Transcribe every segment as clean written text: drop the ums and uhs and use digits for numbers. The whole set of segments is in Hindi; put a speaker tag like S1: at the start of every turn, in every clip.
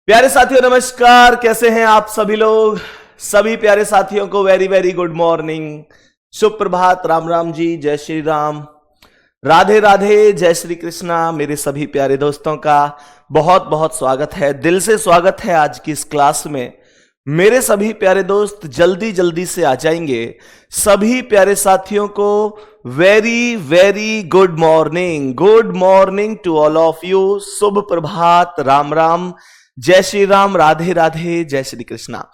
S1: प्यारे साथियों नमस्कार। कैसे हैं आप सभी लोग? सभी प्यारे साथियों को वेरी वेरी गुड मॉर्निंग, सुप्रभात, राम राम जी, जय श्री राम, राधे राधे, जय श्री कृष्णा। मेरे सभी प्यारे दोस्तों का बहुत बहुत स्वागत है, दिल से स्वागत है आज की इस क्लास में। मेरे सभी प्यारे दोस्त जल्दी जल्दी से आ जाएंगे। सभी प्यारे साथियों को very very good morning to all of you. शुभ प्रभात, राम राम, जय श्री राम, राधे राधे, जय श्री कृष्णा।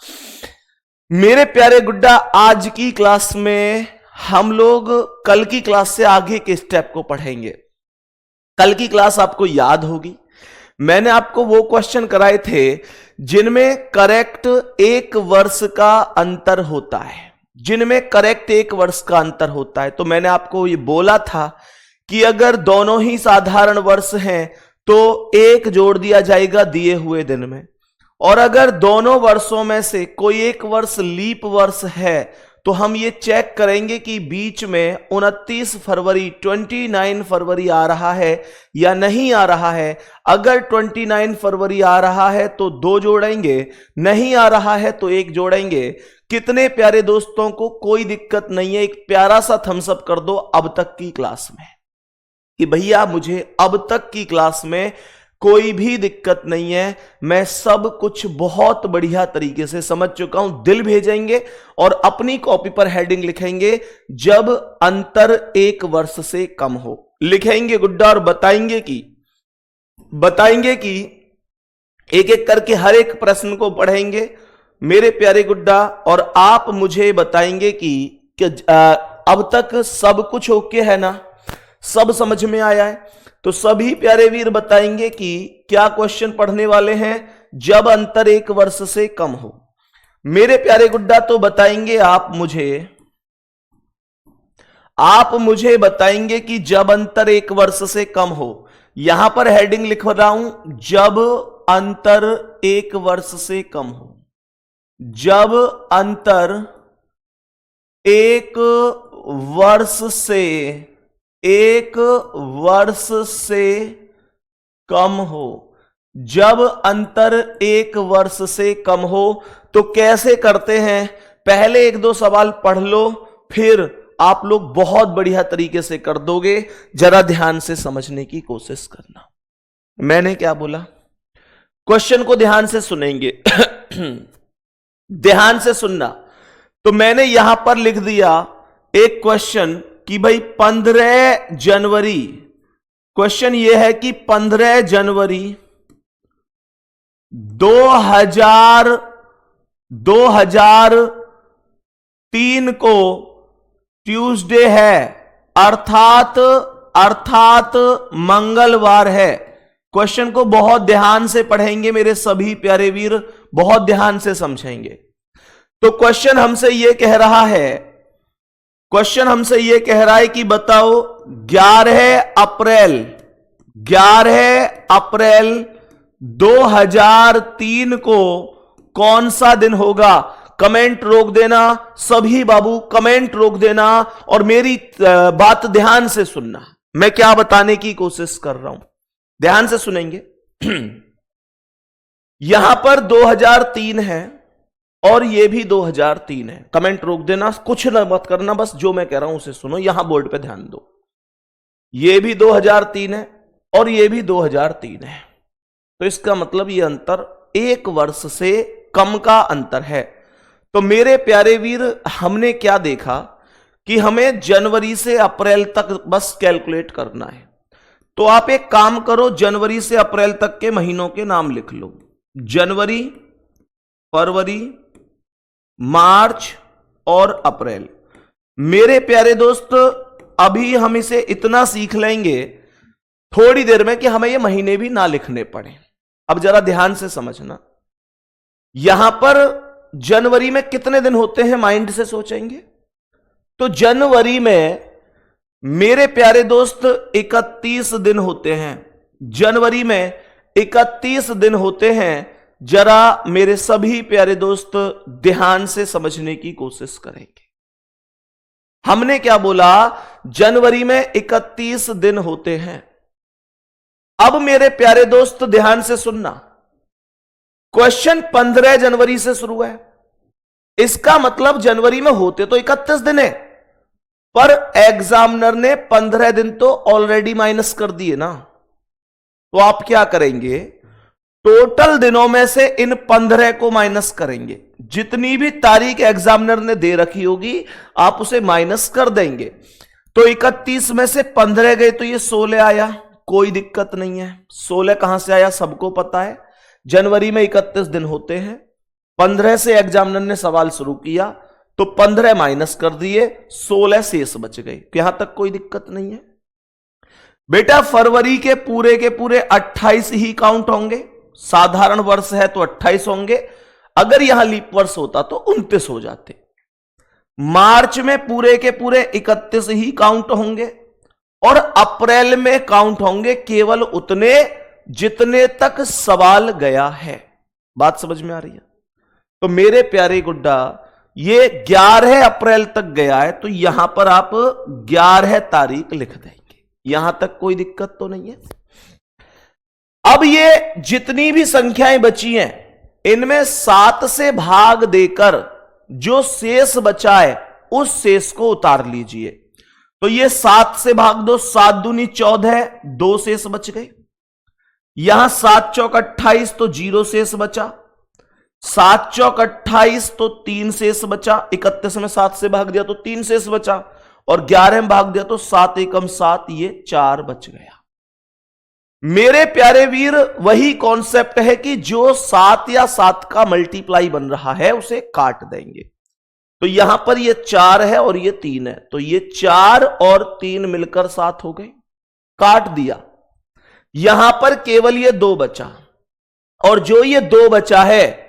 S1: मेरे प्यारे गुड्डा, आज की क्लास में हम लोग कल की क्लास से आगे के स्टेप को पढ़ेंगे। कल की क्लास आपको याद होगी, मैंने आपको वो क्वेश्चन कराए थे जिनमें करेक्ट एक वर्ष का अंतर होता है, जिनमें करेक्ट एक वर्ष का अंतर होता है। तो मैंने आपको ये बोला था कि अगर दोनों ही साधारण वर्ष हैं तो एक जोड़ दिया जाएगा दिए हुए दिन में, और अगर दोनों वर्षों में से कोई एक वर्ष लीप वर्ष है तो हम ये चेक करेंगे कि बीच में 29 फरवरी 29 फरवरी आ रहा है या नहीं आ रहा है। अगर 29 फरवरी आ रहा है तो 2 जोड़ेंगे, नहीं आ रहा है तो 1 जोड़ेंगे। कितने प्यारे दोस्तों को कोई दिक्कत नहीं है? एक प्यारा सा थम्स अप कर दो अब तक की क्लास में कि भैया मुझे अब तक की क्लास में कोई भी दिक्कत नहीं है, मैं सब कुछ बहुत बढ़िया तरीके से समझ चुका हूं। दिल भेजेंगे और अपनी कॉपी पर हेडिंग लिखेंगे जब अंतर एक वर्ष से कम हो, लिखेंगे गुड्डा, और बताएंगे कि एक एक करके हर एक प्रश्न को पढ़ेंगे मेरे प्यारे गुड्डा, और आप मुझे बताएंगे कि अब तक सब कुछ ओके है ना, सब समझ में आया है? तो सभी प्यारे वीर बताएंगे कि क्या क्वेश्चन पढ़ने वाले हैं जब अंतर एक वर्ष से कम हो। मेरे प्यारे गुड्डा तो बताएंगे आप मुझे बताएंगे कि जब अंतर एक वर्ष से कम हो। यहां पर हेडिंग लिख रहा हूं, जब अंतर एक वर्ष से कम हो। जब अंतर एक वर्ष से कम हो। जब अंतर एक वर्ष से कम हो तो कैसे करते हैं? पहले 1-2 सवाल पढ़ लो, फिर आप लोग बहुत बढ़िया तरीके से कर दोगे। जरा ध्यान से समझने की कोशिश करना। मैंने क्या बोला? क्वेश्चन को ध्यान से सुनेंगे ध्यान से सुनना। तो मैंने यहां पर लिख दिया एक क्वेश्चन कि भाई 15 जनवरी, क्वेश्चन यह है कि 15 जनवरी 2003 को ट्यूसडे है, अर्थात मंगलवार है। क्वेश्चन को बहुत ध्यान से पढ़ेंगे मेरे सभी प्यारे वीर, बहुत ध्यान से समझेंगे। तो क्वेश्चन हमसे यह कह रहा है कि बताओ 11 अप्रैल 2003 को कौन सा दिन होगा? कमेंट रोक देना सभी बाबू, कमेंट रोक देना और मेरी बात ध्यान से सुनना। मैं क्या बताने की कोशिश कर रहा हूं, ध्यान से सुनेंगे। यहां पर 2003 है और ये भी 2003 है। कमेंट रोक देना, कुछ ना मत करना, बस जो मैं कह रहा हूं उसे सुनो। यहां बोर्ड पे ध्यान दो, ये भी 2003 है और ये भी 2003 है। तो इसका मतलब ये अंतर एक वर्ष से कम का अंतर है। तो मेरे प्यारे वीर, हमने क्या देखा कि हमें जनवरी से अप्रैल तक बस कैलकुलेट करना है। तो आप एक काम करो, जनवरी से अप्रैल तक के महीनों के नाम लिख लो। जनवरी, फरवरी, मार्च और अप्रैल। मेरे प्यारे दोस्त, अभी हम इसे इतना सीख लेंगे थोड़ी देर में कि हमें ये महीने भी ना लिखने पड़े। अब जरा ध्यान से समझना, यहां पर जनवरी में कितने दिन होते हैं, माइंड से सोचेंगे। तो जनवरी में मेरे प्यारे दोस्त 31 दिन होते हैं। जनवरी में 31 दिन होते हैं। जरा मेरे सभी प्यारे दोस्त ध्यान से समझने की कोशिश करेंगे। हमने क्या बोला? जनवरी में 31 दिन होते हैं। अब मेरे प्यारे दोस्त ध्यान से सुनना, क्वेश्चन 15 जनवरी से शुरू है, इसका मतलब जनवरी में होते तो 31 दिन है, पर एग्जामिनर ने 15 दिन तो ऑलरेडी माइनस कर दिए ना। तो आप क्या करेंगे, टोटल दिनों में से इन 15 को माइनस करेंगे। जितनी भी तारीख एग्जामिनर ने दे रखी होगी आप उसे माइनस कर देंगे। तो 31 में से 15 गए तो ये 16 आया, कोई दिक्कत नहीं है। 16 कहां से आया सबको पता है, जनवरी में 31 दिन होते हैं। 15 से एग्जामिनर ने सवाल शुरू किया तो 15 माइनस कर दिए, 16 शेष बच गए। यहां तक कोई दिक्कत नहीं है। बेटा फरवरी के पूरे 28 ही काउंट होंगे, साधारण वर्ष है तो 28 होंगे, अगर यहां लीप वर्ष होता तो 29 हो जाते। मार्च में पूरे 31 ही काउंट होंगे और अप्रैल में काउंट होंगे केवल उतने जितने तक सवाल गया है। बात समझ में आ रही है? तो मेरे प्यारे गुड्डा ये 11 अप्रैल तक गया है तो यहां पर आप 11 तारीख लिख देंगे, यहां तक कोई दिक्कत तो नहीं है। अब ये जितनी भी संख्याएं बची हैं इनमें 7 से भाग देकर जो शेष बचा है उस शेष को उतार लीजिए। तो ये 7 से भाग दो, 7 दूनी 14, 2 शेष बच गए। यहां 7 चौक 28 तो 0 शेष बचा, 7 चौक 28 तो 3 शेष बचा, 31 में 7 से भाग दिया तो 3 शेष बचा, और 11 में भाग दिया तो 7 एकम 7, ये 4 बच गया। मेरे प्यारे वीर वही कॉन्सेप्ट है कि जो 7 या 7 का मल्टीप्लाई बन रहा है उसे काट देंगे। तो यहां पर ये 4 है और ये 3 है, तो ये 4 और 3 मिलकर 7 हो गए, काट दिया। यहां पर केवल ये 2 बचा, और जो ये 2 बचा है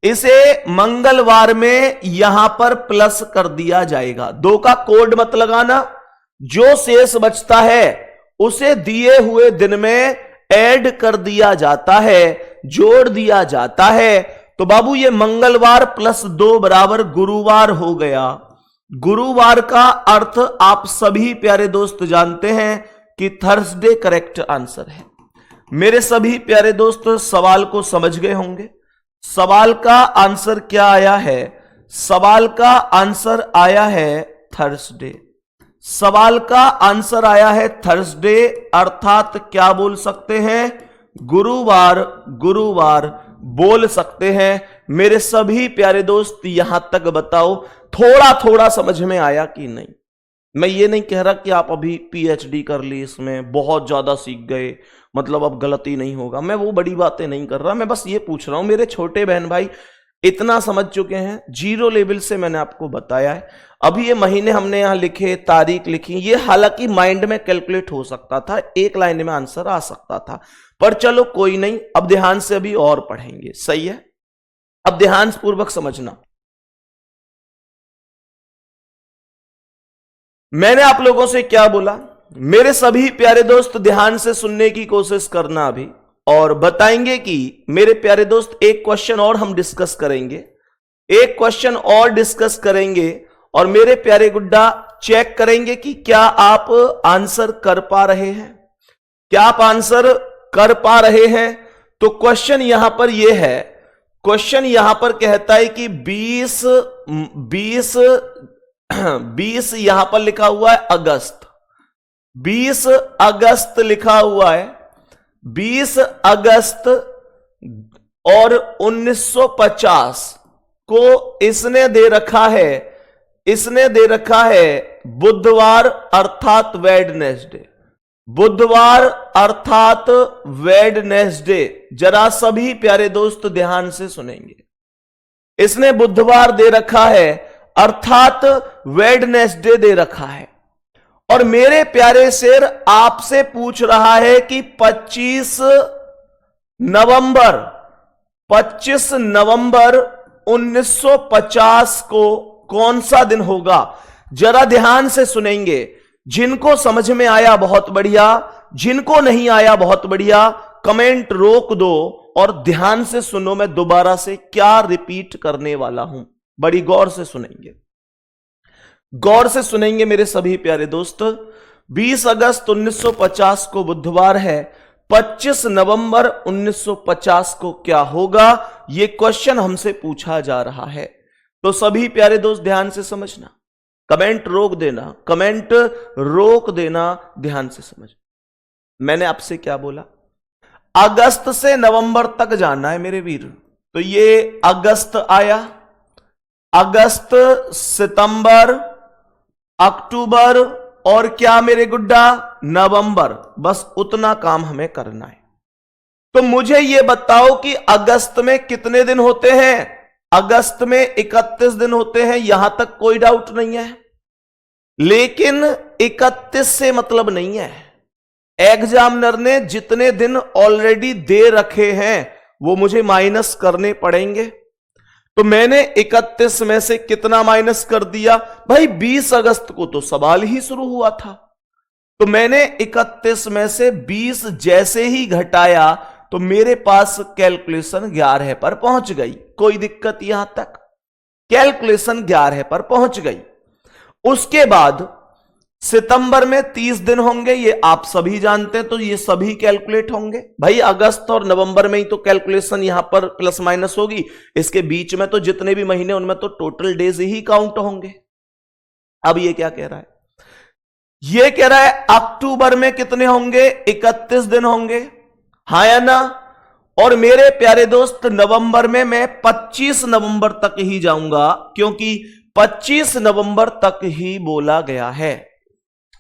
S1: इसे मंगलवार में यहां पर प्लस कर दिया जाएगा। 2 का कोड मत लगाना, जो शेष बचता है उसे दिए हुए दिन में ऐड कर दिया जाता है, जोड़ दिया जाता है। तो बाबू ये मंगलवार प्लस 2 बराबर गुरुवार हो गया। गुरुवार का अर्थ आप सभी प्यारे दोस्त जानते हैं कि थर्सडे करेक्ट आंसर है। मेरे सभी प्यारे दोस्त सवाल को समझ गए होंगे। सवाल का आंसर क्या आया है? सवाल का आंसर आया है थर्सडे। सवाल का आंसर आया है थर्सडे, अर्थात क्या बोल सकते हैं? गुरुवार, गुरुवार बोल सकते हैं। मेरे सभी प्यारे दोस्त यहां तक बताओ थोड़ा थोड़ा समझ में आया कि नहीं? मैं ये नहीं कह रहा कि आप अभी पीएचडी कर ली, इसमें बहुत ज्यादा सीख गए, मतलब अब गलती नहीं होगा, मैं वो बड़ी बातें नहीं कर रहा। मैं बस ये पूछ रहा हूं मेरे छोटे बहन भाई इतना समझ चुके हैं, जीरो लेवल से मैंने आपको बताया है। अभी ये महीने हमने यहां लिखे, तारीख लिखी, ये हालांकि माइंड में कैलकुलेट हो सकता था, एक लाइन में आंसर आ सकता था, पर चलो कोई नहीं, अब ध्यान से अभी और पढ़ेंगे। सही है? अब ध्यान पूर्वक समझना। मैंने आप लोगों से क्या बोला? मेरे सभी प्यारे दोस्त ध्यान से सुनने की कोशिश करना अभी, और बताएंगे कि मेरे प्यारे दोस्त एक क्वेश्चन और हम डिस्कस करेंगे, एक क्वेश्चन और डिस्कस करेंगे, और मेरे प्यारे गुड्डा चेक करेंगे कि क्या आप आंसर कर पा रहे हैं, क्या आप आंसर कर पा रहे हैं। तो क्वेश्चन यहां पर यह है, क्वेश्चन यहां पर कहता है कि 20 यहां पर लिखा हुआ है अगस्त, 20 अगस्त लिखा हुआ है, 20 अगस्त और 1950 को इसने दे रखा है, इसने दे रखा है बुधवार अर्थात वेडनेसडे, बुधवार अर्थात वेडनेसडे। जरा सभी प्यारे दोस्त ध्यान से सुनेंगे, इसने बुधवार दे रखा है अर्थात वेडनेसडे दे रखा है, और मेरे प्यारे शेर आपसे पूछ रहा है कि 25 नवंबर 1950 को कौन सा दिन होगा। जरा ध्यान से सुनेंगे, जिनको समझ में आया बहुत बढ़िया, जिनको नहीं आया बहुत बढ़िया, कमेंट रोक दो और ध्यान से सुनो, मैं दोबारा से क्या रिपीट करने वाला हूं, बड़ी गौर से सुनेंगे, गौर से सुनेंगे मेरे सभी प्यारे दोस्त। 20 अगस्त 1950 को बुधवार है, 25 नवंबर 1950 को क्या होगा, यह क्वेश्चन हमसे पूछा जा रहा है। तो सभी प्यारे दोस्त ध्यान से समझना, कमेंट रोक देना, कमेंट रोक देना, ध्यान से समझना। मैंने आपसे क्या बोला, अगस्त से नवंबर तक जाना है मेरे वीर। तो ये अगस्त आया, अगस्त, सितंबर, अक्टूबर और क्या मेरे गुड्डा, नवंबर। बस उतना काम हमें करना है। तो मुझे यह बताओ कि अगस्त में कितने दिन होते हैं। अगस्त में 31 दिन होते हैं, यहां तक कोई डाउट नहीं है। लेकिन 31 से मतलब नहीं है, एग्जामिनर ने जितने दिन ऑलरेडी दे रखे हैं वो मुझे माइनस करने पड़ेंगे। तो मैंने 31 में से कितना माइनस कर दिया भाई, 20 अगस्त को तो सवाल ही शुरू हुआ था। तो मैंने 31 में से 20 जैसे ही घटाया तो मेरे पास कैलकुलेशन 11 पर पहुंच गई। कोई दिक्कत यहां तक, कैलकुलेशन 11 पर पहुंच गई। उसके बाद सितंबर में 30 दिन होंगे, ये आप सभी जानते हैं, तो ये सभी कैलकुलेट होंगे भाई। अगस्त और नवंबर में ही तो कैलकुलेशन यहां पर प्लस माइनस होगी, इसके बीच में तो जितने भी महीने उनमें तो टोटल डेज ही काउंट होंगे। अब ये क्या कह रहा है, ये कह रहा है अक्टूबर में कितने होंगे, 31 दिन होंगे, हाँ या ना। और मेरे प्यारे दोस्त नवंबर में मैं 25 नवंबर तक ही जाऊंगा, क्योंकि 25 नवंबर तक ही बोला गया है।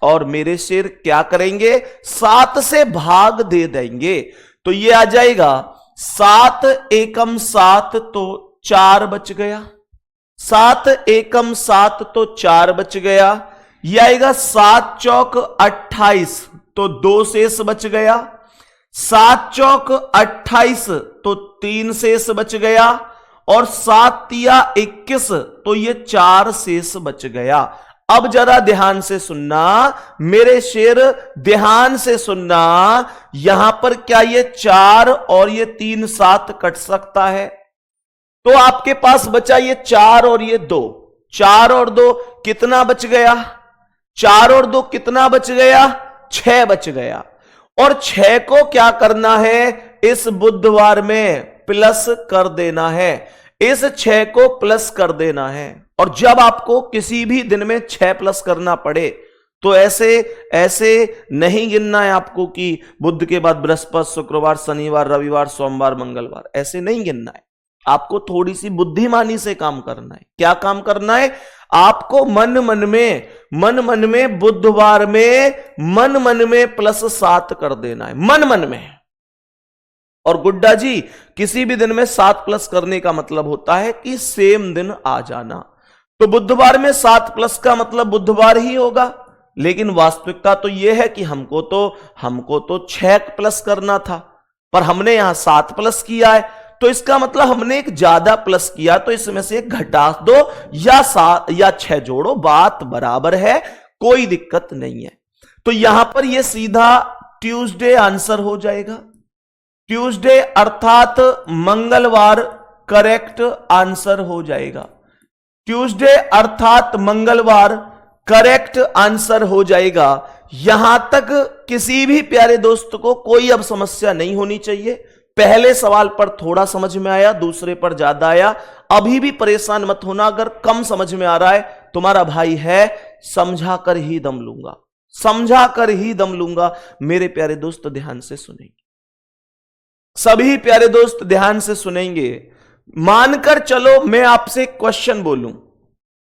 S1: और मेरे शेर क्या करेंगे, 7 से भाग दे देंगे। तो ये आ जाएगा 7 एकम 7 तो 4 बच गया, 7 एकम 7 तो 4 बच गया। ये आएगा 7 चौक 28 तो 2 शेष बच गया, 7 चौक 28 तो 3 शेष बच गया, और 7 तिया 21 तो ये 4 शेष बच गया। अब जरा ध्यान से सुनना मेरे शेर, ध्यान से सुनना। यहां पर क्या ये 4 और ये 3 7 कट सकता है, तो आपके पास बचा ये 4 और ये 2, 4 और 2 कितना बच गया, 4 और 2 कितना बच गया, 6 बच गया। और 6 को क्या करना है, इस बुधवार में प्लस कर देना है, इस 6 को प्लस कर देना है। और जब आपको किसी भी दिन में 6 प्लस करना पड़े तो ऐसे नहीं गिनना है आपको कि बुध के बाद बृहस्पति, शुक्रवार, शनिवार, रविवार, सोमवार, मंगलवार, ऐसे नहीं गिनना है। आपको थोड़ी सी बुद्धिमानी से काम करना है। क्या काम करना है, आपको मन मन में बुधवार में मन में +7 कर देना है, मन में। और गुड्डा जी किसी भी दिन में 7 प्लस करने का मतलब होता है कि सेम दिन आ जाना। तो बुधवार में 7 प्लस का मतलब बुधवार ही होगा, लेकिन वास्तविकता तो यह है कि हमको तो 6 प्लस करना था, पर हमने यहां 7 प्लस किया है। तो इसका मतलब हमने एक ज्यादा प्लस किया, तो इसमें से एक घटा दो या 7 या 6 जोड़ो, बात बराबर है, कोई दिक्कत नहीं है। तो यहां पर यह सीधा ट्यूसडे आंसर हो जाएगा। ट्यूसडे अर्थात मंगलवार करेक्ट आंसर हो जाएगा। ट्यूसडे अर्थात मंगलवार करेक्ट आंसर हो जाएगा। यहां तक किसी भी प्यारे दोस्त को कोई अब समस्या नहीं होनी चाहिए। पहले सवाल पर थोड़ा समझ में आया, दूसरे पर ज्यादा आया, अभी भी परेशान मत होना। अगर कम समझ में आ रहा है, तुम्हारा भाई है, समझा कर ही दम लूंगा, समझा कर ही दम लूंगा। मेरे प्यारे दोस्त ध्यान से सुनेंगे, सभी प्यारे दोस्त ध्यान से सुनेंगे। मानकर चलो मैं आपसे क्वेश्चन बोलूं,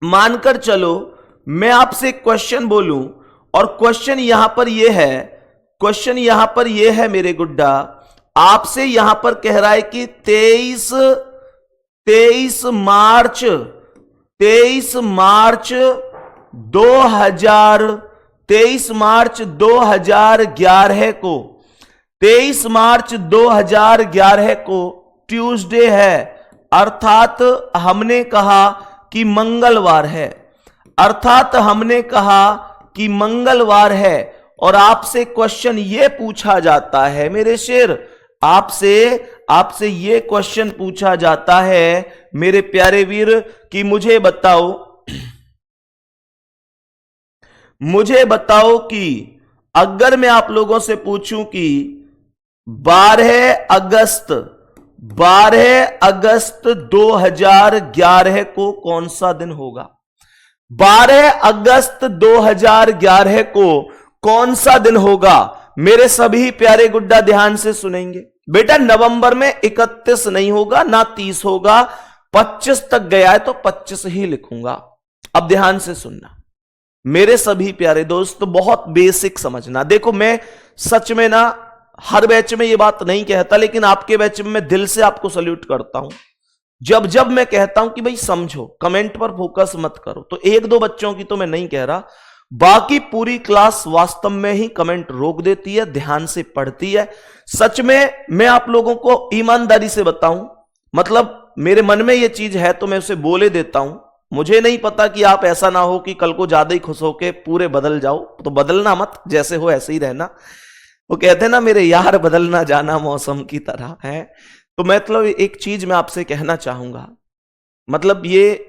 S1: मानकर चलो मैं आपसे क्वेश्चन बोलूं, और क्वेश्चन यहां पर यह है, क्वेश्चन यहां पर यह है मेरे गुड्डा, आपसे यहां पर कह रहा है कि 23 मार्च 2011 को 23 मार्च 2011 को ट्यूसडे है, अर्थात हमने कहा कि मंगलवार है, अर्थात हमने कहा कि मंगलवार है। और आपसे क्वेश्चन यह पूछा जाता है मेरे शेर, आपसे यह क्वेश्चन पूछा जाता है मेरे प्यारे वीर कि मुझे बताओ कि अगर मैं आप लोगों से पूछूं कि 12 अगस्त 2011 को कौन सा दिन होगा? 12 अगस्त 2011 को कौन सा दिन होगा? मेरे सभी प्यारे गुड्डा ध्यान से सुनेंगे। बेटा नवंबर में 31 नहीं होगा, ना 30 होगा, 25 तक गया है तो 25 ही लिखूंगा। अब ध्यान से सुनना मेरे सभी प्यारे दोस्त, बहुत बेसिक समझना। देखो मैं सच में ना हर बैच में ये बात नहीं कहता, लेकिन आपके बैच में मैं दिल से आपको सल्यूट करता हूं। जब जब मैं कहता हूं कि भाई समझो, कमेंट पर फोकस मत करो, तो एक दो बच्चों की तो मैं नहीं कह रहा, बाकी पूरी क्लास वास्तव में ही कमेंट रोक देती है, ध्यान से पढ़ती है। सच में मैं आप लोगों को ईमानदारी से बताऊं, मतलब मेरे मन में ये चीज है तो मैं उसे बोले देता हूं। मुझे नहीं पता कि आप ऐसा ना हो कि कल को ज्यादा ही खुश होके पूरे बदल जाओ, तो बदलना मत, जैसे हो ऐसे ही रहना। वो कहते हैं ना मेरे यार बदलना जाना मौसम की तरह है। तो मतलब एक चीज मैं आपसे कहना चाहूंगा, मतलब ये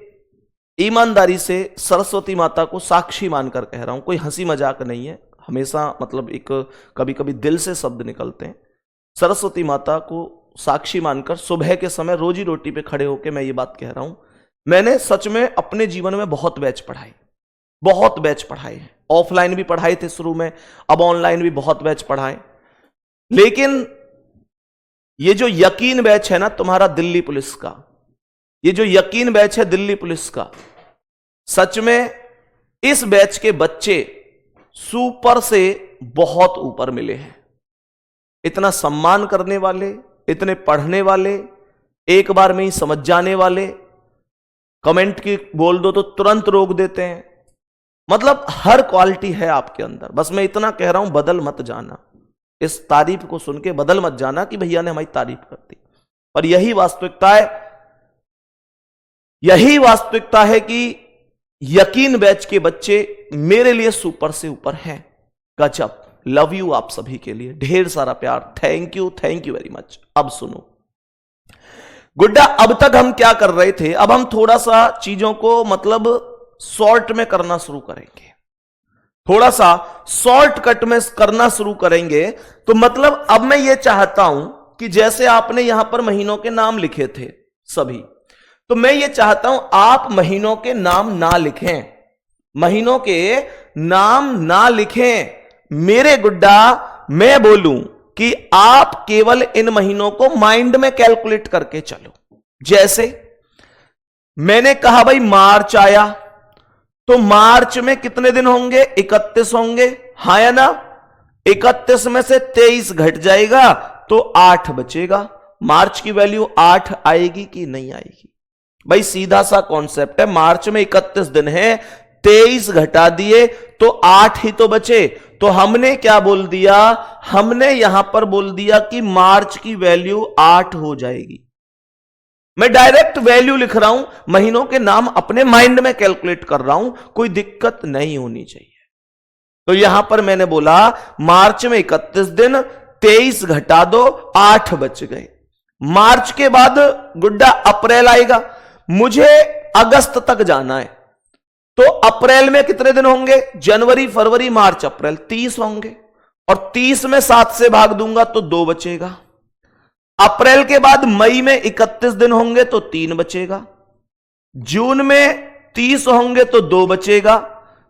S1: ईमानदारी से सरस्वती माता को साक्षी मानकर कह रहा हूं, कोई हंसी मजाक नहीं है, हमेशा मतलब एक कभी कभी दिल से शब्द निकलते हैं। सरस्वती माता को साक्षी मानकर सुबह के समय रोजी रोटी पे खड़े होकर मैं ये बात कह रहा हूं। मैंने सच में अपने जीवन में बहुत बैच पढ़ाए हैं, ऑफलाइन भी पढ़ाए थे शुरू में, अब ऑनलाइन भी बहुत बैच पढ़ाए। लेकिन ये जो यकीन बैच है ना तुम्हारा दिल्ली पुलिस का, ये जो यकीन बैच है दिल्ली पुलिस का, सच में इस बैच के बच्चे सुपर से बहुत ऊपर मिले हैं। इतना सम्मान करने वाले, इतने पढ़ने वाले, एक बार में ही समझ जाने वाले, कमेंट की बोल दो तो तुरंत रोक देते हैं। मतलब हर क्वालिटी है आपके अंदर। बस मैं इतना कह रहा हूं, बदल मत जाना, इस तारीफ को सुन के बदल मत जाना कि भैया ने हमारी तारीफ कर दी। और यही वास्तविकता है कि यकीन बैच के बच्चे मेरे लिए सुपर से ऊपर हैं। गजब, लव यू आप सभी के लिए, ढेर सारा प्यार, थैंक यू वेरी मच। अब सुनो गुड्डा, अब तक हम क्या कर रहे थे, अब हम थोड़ा सा चीजों को मतलब शॉर्ट में करना शुरू करेंगे, थोड़ा सा शॉर्टकट में करना शुरू करेंगे। तो मतलब अब मैं ये चाहता हूं कि जैसे आपने यहां पर महीनों के नाम लिखे थे सभी, तो मैं ये चाहता हूं आप महीनों के नाम ना लिखें, महीनों के नाम ना लिखें। मेरे गुड्डा मैं बोलूं कि आप केवल इन महीनों को माइंड में कैलकुलेट करके चलो। जैसे मैंने कहा भाई मार्च आया, तो मार्च में कितने दिन होंगे? 31 होंगे, हाँ या ना? 31 में से 23 घट जाएगा तो 8 बचेगा। मार्च की वैल्यू 8 आएगी कि नहीं आएगी? भाई सीधा सा कॉन्सेप्ट है, मार्च में 31 दिन है, 23 घटा दिए तो 8 ही तो बचे। तो हमने क्या बोल दिया, हमने यहां पर बोल दिया कि मार्च की वैल्यू 8 हो जाएगी। मैं डायरेक्ट वैल्यू लिख रहा हूं, महीनों के नाम अपने माइंड में कैलकुलेट कर रहा हूं, कोई दिक्कत नहीं होनी चाहिए। तो यहां पर मैंने बोला मार्च में 31 दिन, 23 घटा दो, 8 बच गए। मार्च के बाद गुड्डा अप्रैल आएगा, मुझे अगस्त तक जाना है, तो अप्रैल में कितने दिन होंगे? जनवरी फरवरी मार्च अप्रैल, 30 होंगे, और 30 में 7 से भाग दूंगा तो 2 बचेगा। अप्रैल के बाद मई में 31 दिन होंगे तो 3 बचेगा, जून में 30 होंगे तो 2 बचेगा,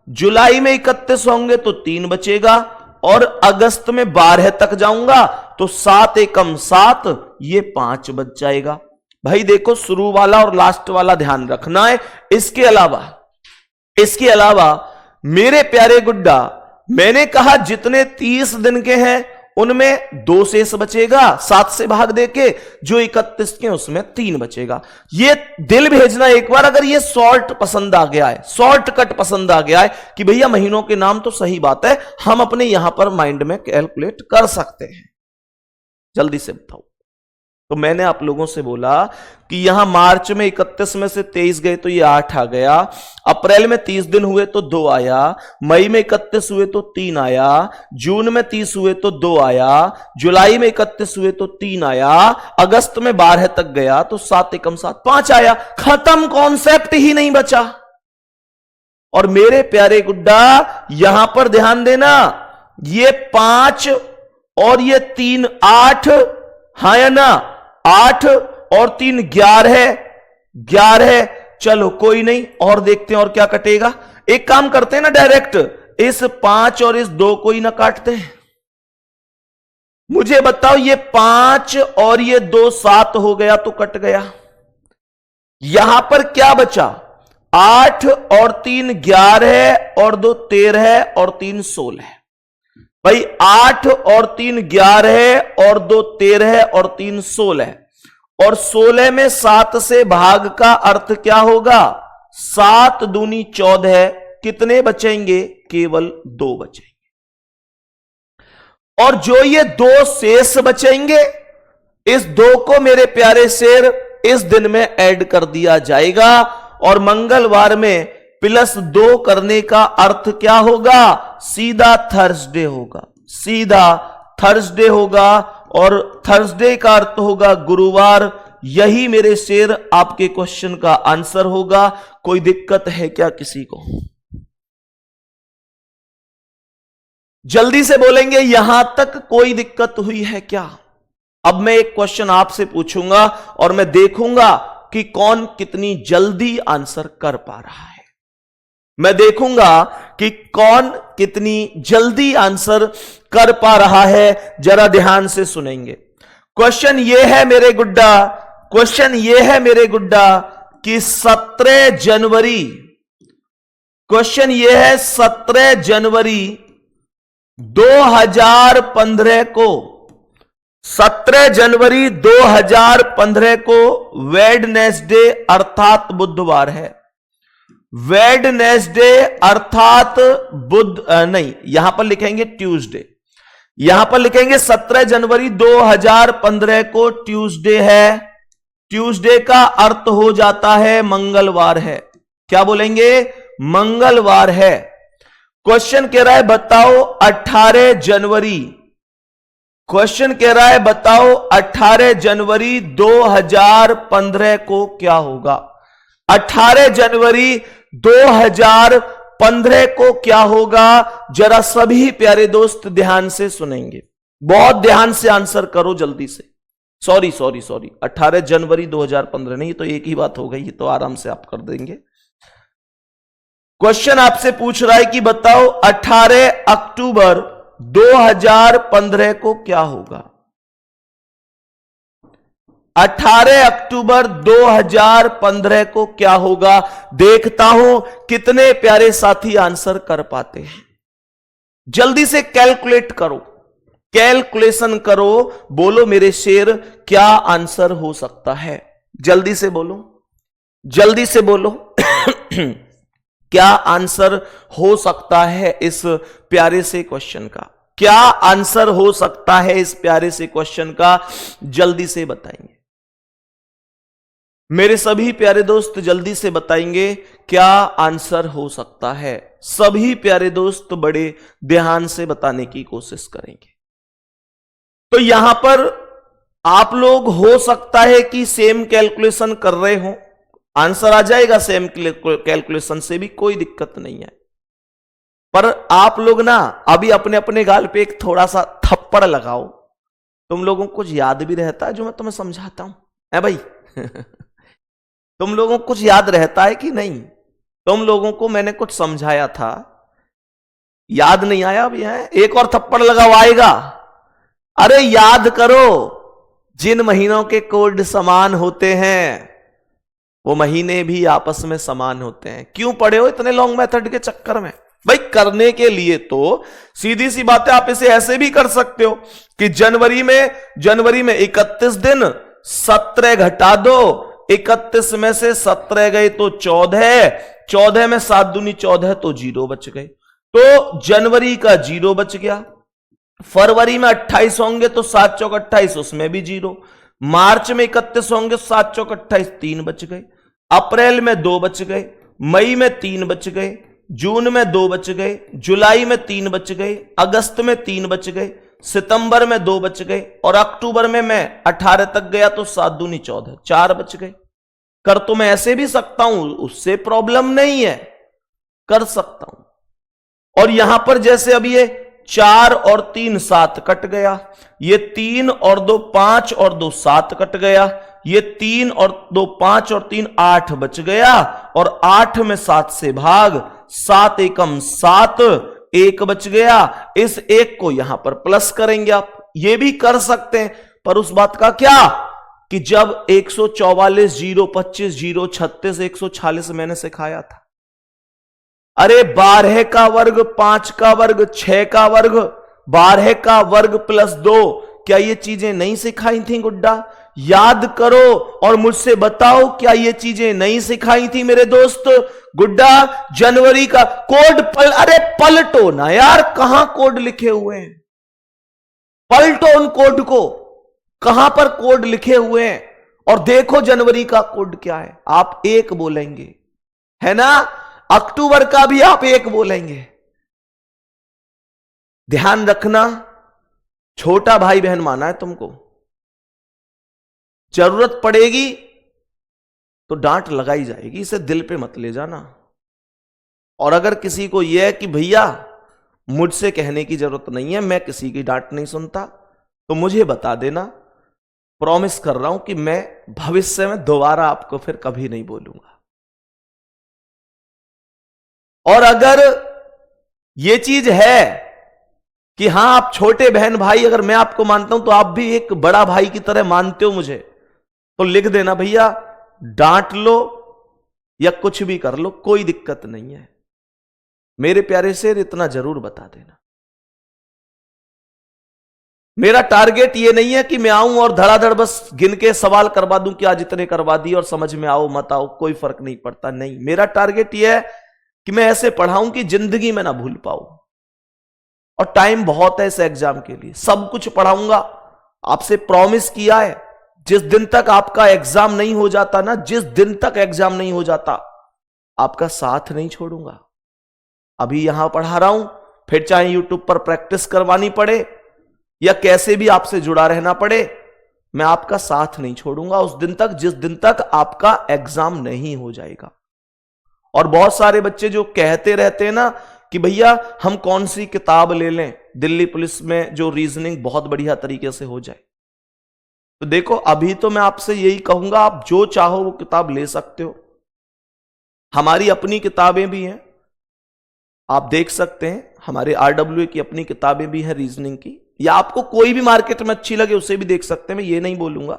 S1: जुलाई में 31 होंगे तो 3 बचेगा, और अगस्त में 12 तक जाऊंगा तो 7 एकम 7, ये 5 बच जाएगा। भाई देखो शुरू वाला और लास्ट वाला ध्यान रखना है। इसके अलावा मेरे प्यारे गुड्डा, मैंने कहा जितने 30 दिन के हैं उनमें 2 शेष बचेगा, 7 से भाग देके, जो 31 के उसमें 3 बचेगा। ये दिल भेजना एक बार अगर ये शॉर्टकट पसंद आ गया है कि भैया महीनों के नाम, तो सही बात है, हम अपने यहां पर माइंड में कैलकुलेट कर सकते हैं। जल्दी से बताओ। तो मैंने आप लोगों से बोला कि यहां मार्च में 31 में से 23 गए तो ये 8 आ गया, अप्रैल में 30 दिन हुए तो 2 आया, मई में 31 हुए तो 3 आया, जून में 30 हुए तो 2 आया, जुलाई में 31 हुए तो 3 आया, अगस्त में 12 तक गया तो 7 एकम 7, 5 आया। खत्म, कॉन्सेप्ट ही नहीं बचा। और मेरे प्यारे गुड्डा यहां पर ध्यान देना, ये 5 और ये 3 8, हाँ या ना, 8 और 3 11, 11। चलो कोई नहीं, और देखते हैं और क्या कटेगा। एक काम करते हैं ना, डायरेक्ट इस 5 और इस 2 को ही ना काटते हैं। मुझे बताओ, ये 5 और ये 2 7 हो गया तो कट गया। यहां पर क्या बचा, 8 और 3 11 और 2 13 और 3 16। भाई 8 और 3 11 और 2 13 और 3 16, और 16 में 7 से भाग का अर्थ क्या होगा, 7 दूनी 14। कितने बचेंगे, केवल 2 बचेंगे। और जो ये 2 शेष बचेंगे, इस 2 को मेरे प्यारे शेर इस दिन में ऐड कर दिया जाएगा, और मंगलवार में +2 करने का अर्थ क्या होगा, सीधा थर्सडे होगा, सीधा थर्सडे होगा, और थर्सडे का अर्थ होगा गुरुवार। यही मेरे शेर आपके क्वेश्चन का आंसर होगा। कोई दिक्कत है क्या किसी को? जल्दी से बोलेंगे, यहां तक कोई दिक्कत हुई है क्या? अब मैं एक क्वेश्चन आपसे पूछूंगा और मैं देखूंगा कि कौन कितनी जल्दी आंसर कर पा रहा है। मैं देखूंगा कि कौन कितनी जल्दी आंसर कर पा रहा है। जरा ध्यान से सुनेंगे। क्वेश्चन यह है मेरे गुड्डा, क्वेश्चन यह है मेरे गुड्डा कि 17 जनवरी, क्वेश्चन यह है 17 जनवरी 2015 को, 17 जनवरी 2015 को वेडनेसडे अर्थात बुधवार है। वेडनेसडे अर्थात नहीं, यहां पर लिखेंगे ट्यूसडे, यहां पर लिखेंगे 17 जनवरी 2015 को ट्यूसडे है। ट्यूसडे का अर्थ हो जाता है मंगलवार है। क्या बोलेंगे, मंगलवार है। क्वेश्चन कह रहा है बताओ 18 जनवरी, क्वेश्चन कह रहा है बताओ 18 जनवरी 2015 को क्या होगा। 18 जनवरी 2015 को क्या होगा, जरा सभी प्यारे दोस्त ध्यान से सुनेंगे, बहुत ध्यान से आंसर करो जल्दी से। सॉरी 18 जनवरी 2015 नहीं, तो एक ही बात हो गई, तो आराम से आप कर देंगे। क्वेश्चन आपसे पूछ रहा है कि बताओ 18 अक्टूबर 2015 को क्या होगा। 18 अक्टूबर 2015 को क्या होगा। देखता हूं कितने प्यारे साथी आंसर कर पाते हैं। जल्दी से कैलकुलेट करो, कैलकुलेशन करो, बोलो मेरे शेर क्या आंसर हो सकता है। जल्दी से बोलो, जल्दी से बोलो क्या आंसर हो सकता है इस प्यारे से क्वेश्चन का, क्या आंसर हो सकता है इस प्यारे से क्वेश्चन का, जल्दी से बताएंगे मेरे सभी प्यारे दोस्त, जल्दी से बताएंगे क्या आंसर हो सकता है। सभी प्यारे दोस्त बड़े ध्यान से बताने की कोशिश करेंगे। तो यहां पर आप लोग हो सकता है कि सेम कैलकुलेशन कर रहे हो, आंसर आ जाएगा सेम कैलकुलेशन से भी, कोई दिक्कत नहीं है। पर आप लोग ना अभी अपने अपने गाल पे एक थोड़ा सा थप्पड़ लगाओ। तुम लोगों को कुछ याद भी रहता है जो मैं तुम्हें समझाता हूं, है भाई तुम लोगों को कुछ याद रहता है कि नहीं? तुम लोगों को मैंने कुछ समझाया था, याद नहीं आया? अभी है एक और थप्पड़ लगाओ, आएगा। अरे याद करो, जिन महीनों के कोड समान होते हैं वो महीने भी आपस में समान होते हैं। क्यों पढ़े हो इतने लॉन्ग मेथड के चक्कर में? भाई करने के लिए तो सीधी सी बात है, आप इसे ऐसे भी कर सकते हो कि जनवरी में 31 दिन, 17 घटा दो, 31 में से 17 गए तो 14, 14 में 7 दूनी 14 तो 0 बच गए, तो जनवरी का 0 बच गया। फरवरी में 28 होंगे तो 7 चौक 28, उसमें भी 0। मार्च में 31 होंगे, 7 चौक 28, 3 बच गए। अप्रैल में 2 बच गए, मई में 3 बच गए, जून में 2 बच गए, जुलाई में 3 बच गए, अगस्त में 3 बच गए, सितंबर में 2 बच गए, और अक्टूबर में मैं 18 तक गया तो 7 दूनी 14, 4 बच गए। कर तो मैं ऐसे भी सकता हूं, उससे प्रॉब्लम नहीं है, कर सकता हूं। और यहां पर जैसे अब ये 4 और 3 7 कट गया, ये 3 और 2 5 और 2 7 कट गया, ये 3 और 2 5 और 3 8 बच गया, और 8 में 7 से भाग, 7 एकम 7, 1 बच गया। इस 1 को यहां पर प्लस करेंगे, आप ये भी कर सकते हैं, पर उस बात का क्या कि जब 144 0 25 0 36 146 मैंने सिखाया था, अरे 12 का वर्ग 5 का वर्ग 6 का वर्ग 12 का वर्ग प्लस 2, क्या ये चीजें नहीं सिखाई थी गुड्डा? याद करो और मुझसे बताओ, क्या ये चीजें नहीं सिखाई थी मेरे दोस्त? गुड्डा जनवरी का कोड अरे पलटो ना यार, कहां कोड लिखे हुए हैं? पलटो उन कोड को, कहां पर कोड लिखे हुए हैं, और देखो जनवरी का कोड क्या है। आप 1 बोलेंगे, है ना? अक्टूबर का भी आप 1 बोलेंगे। ध्यान रखना, छोटा भाई बहन माना है तुमको, जरूरत पड़ेगी तो डांट लगाई जाएगी, इसे दिल पे मत ले जाना। और अगर किसी को यह है कि भैया मुझसे कहने की जरूरत नहीं है, मैं किसी की डांट नहीं सुनता, तो मुझे बता देना, प्रॉमिस कर रहा हूं कि मैं भविष्य में दोबारा आपको फिर कभी नहीं बोलूंगा। और अगर यह चीज है कि हां आप छोटे बहन भाई, अगर मैं आपको मानता हूं तो आप भी एक बड़ा भाई की तरह मानते हो मुझे, तो लिख देना भैया, डांट लो या कुछ भी कर लो, कोई दिक्कत नहीं है। मेरे प्यारे शेर, इतना जरूर बता देना। मेरा टारगेट ये नहीं है कि मैं आऊं और धड़ाधड़ बस गिन के सवाल करवा दूं कि आज इतने करवा दिए और समझ में आओ मत आओ, कोई फर्क नहीं पड़ता। नहीं, मेरा टारगेट यह है कि मैं ऐसे पढ़ाऊं कि जिंदगी में ना भूल पाऊं। और टाइम बहुत है इस एग्जाम के लिए, सब कुछ पढ़ाऊंगा। आपसे प्रॉमिस किया है, जिस दिन तक आपका एग्जाम नहीं हो जाता ना, जिस दिन तक एग्जाम नहीं हो जाता, आपका साथ नहीं छोड़ूंगा। अभी यहां पढ़ा रहा हूं, फिर चाहे यूट्यूब पर प्रैक्टिस करवानी पड़े या कैसे भी आपसे जुड़ा रहना पड़े, मैं आपका साथ नहीं छोड़ूंगा उस दिन तक, जिस दिन तक आपका एग्जाम नहीं हो जाएगा। और बहुत सारे बच्चे जो कहते रहते हैं ना कि भैया हम कौन सी किताब ले लें दिल्ली पुलिस में जो रीजनिंग बहुत बढ़िया तरीके से हो जाए, तो देखो अभी तो मैं आपसे यही कहूंगा, आप जो चाहो वो किताब ले सकते हो। हमारी अपनी किताबें भी हैं, आप देख सकते हैं, हमारे RWA की अपनी किताबें भी हैं रीजनिंग की, या आपको कोई भी मार्केट में अच्छी लगे उसे भी देख सकते हैं। मैं ये नहीं बोलूंगा,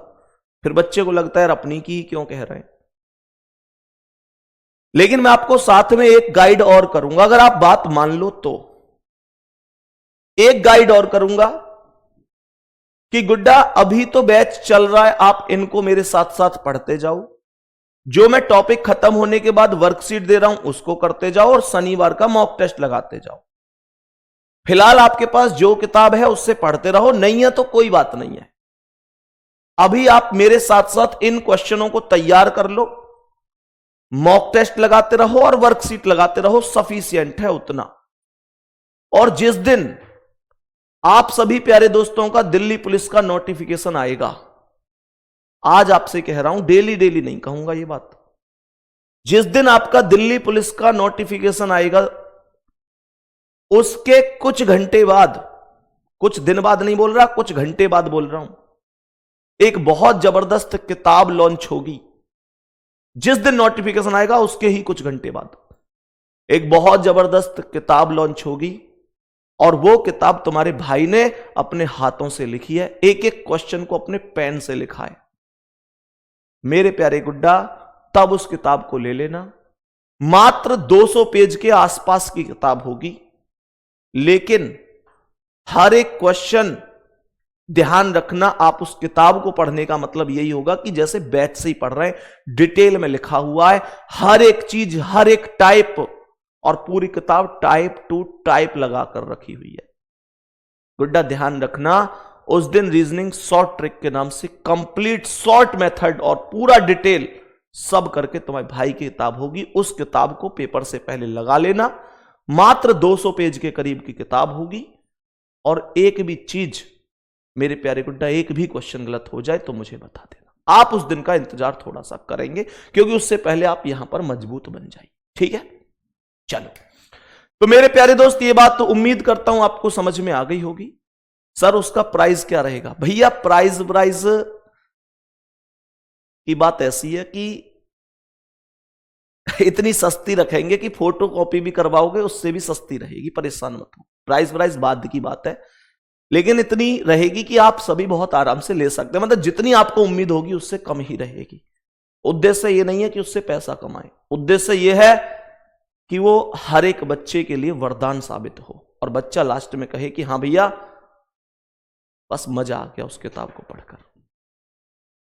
S1: फिर बच्चे को लगता है अपनी की ही क्यों कह रहे हैं। लेकिन मैं आपको साथ में एक गाइड और करूंगा, अगर आप बात मान लो तो एक गाइड और करूंगा कि गुड्डा अभी तो बैच चल रहा है, आप इनको मेरे साथ साथ पढ़ते जाओ, जो मैं टॉपिक खत्म होने के बाद वर्कशीट दे रहा हूं उसको करते जाओ, और शनिवार का मॉक टेस्ट लगाते जाओ। फिलहाल आपके पास जो किताब है उससे पढ़ते रहो, नहीं है तो कोई बात नहीं है। अभी आप मेरे साथ साथ इन क्वेश्चनों को तैयार कर लो, मॉक टेस्ट लगाते रहो और वर्कशीट लगाते रहो, सफिशिएंट है उतना। और जिस दिन आप सभी प्यारे दोस्तों का दिल्ली पुलिस का नोटिफिकेशन आएगा, आज आपसे कह रहा हूं, डेली डेली नहीं कहूंगा ये बात, जिस दिन आपका दिल्ली पुलिस का नोटिफिकेशन आएगा उसके कुछ घंटे बाद, कुछ दिन बाद नहीं बोल रहा, कुछ घंटे बाद बोल रहा हूं, एक बहुत जबरदस्त किताब लॉन्च होगी। जिस दिन नोटिफिकेशन आएगा उसके ही कुछ घंटे बाद एक बहुत जबरदस्त किताब लॉन्च होगी, और वो किताब तुम्हारे भाई ने अपने हाथों से लिखी है, एक एक क्वेश्चन को अपने पेन से लिखा है। मेरे प्यारे गुड्डा, तब उस किताब को ले लेना। मात्र 200 पेज के आसपास की किताब होगी, लेकिन हर एक क्वेश्चन, ध्यान रखना, आप उस किताब को पढ़ने का मतलब यही होगा कि जैसे बैच से ही पढ़ रहे हैं, डिटेल में लिखा हुआ है हर एक चीज, हर एक टाइप, और पूरी किताब टाइप टू टाइप लगाकर रखी हुई है। गुड्डा ध्यान रखना, उस दिन रीजनिंग शॉर्ट ट्रिक के नाम से कंप्लीट शॉर्ट मेथड और पूरा डिटेल सब करके तुम्हारे भाई की किताब होगी। उस किताब को पेपर से पहले लगा लेना। मात्र 200 पेज के करीब की किताब होगी, और एक भी चीज मेरे प्यारे गुड्डा, एक भी क्वेश्चन गलत हो जाए तो मुझे बता देना। आप उस दिन का इंतजार थोड़ा सा करेंगे, क्योंकि उससे पहले आप यहां पर मजबूत बन जाइए, ठीक है? चलो, तो मेरे प्यारे दोस्त ये बात तो उम्मीद करता हूं आपको समझ में आ गई होगी। सर उसका प्राइस क्या रहेगा? भैया प्राइस की बात ऐसी है कि इतनी सस्ती रखेंगे कि फोटो कॉपी भी करवाओगे उससे भी सस्ती रहेगी, परेशान मत हो। प्राइस बाद की बात है, लेकिन इतनी रहेगी कि आप सभी बहुत आराम से ले सकते हैं। मतलब जितनी आपको उम्मीद होगी उससे कम ही रहेगी। उद्देश्य ये नहीं है कि उससे पैसा कमाए, उद्देश्य ये है कि वो हर एक बच्चे के लिए वरदान साबित हो और बच्चा लास्ट में कहे कि हाँ भैया बस मजा आ गया उस किताब को पढ़कर।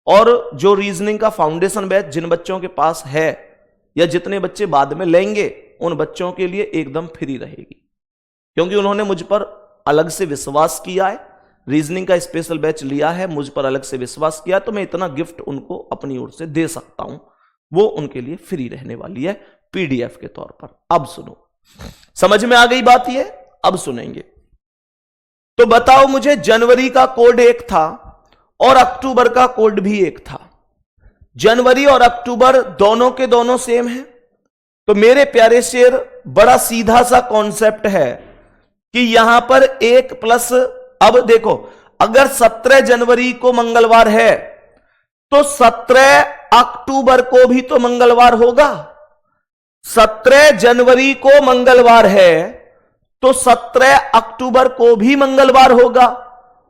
S1: और जो रीजनिंग का फाउंडेशन बैच जिन बच्चों के पास है या जितने बच्चे बाद में लेंगे उन बच्चों के लिए एकदम फ्री रहेगी, क्योंकि उन्होंने मुझ पर अलग से विश्वास किया है, रीजनिंग का स्पेशल बैच लिया है, मुझ पर अलग से विश्वास किया, तो मैं इतना गिफ्ट उनको अपनी ओर से दे सकता हूं। वो उनके लिए फ्री रहने वाली है पीडीएफ के तौर पर। अब सुनो, समझ में आ गई बात ये? अब सुनेंगे। तो बताओ मुझे, जनवरी का कोड एक था और अक्टूबर का कोड भी एक था। जनवरी और अक्टूबर दोनों के दोनों सेम है। तो मेरे प्यारे शेर, बड़ा सीधा सा कॉन्सेप्ट है कि यहां पर 1 प्लस, अब देखो अगर 17 जनवरी को मंगलवार है तो 17 अक्टूबर को भी तो मंगलवार होगा। 17 जनवरी को मंगलवार है तो 17 अक्टूबर को भी मंगलवार होगा।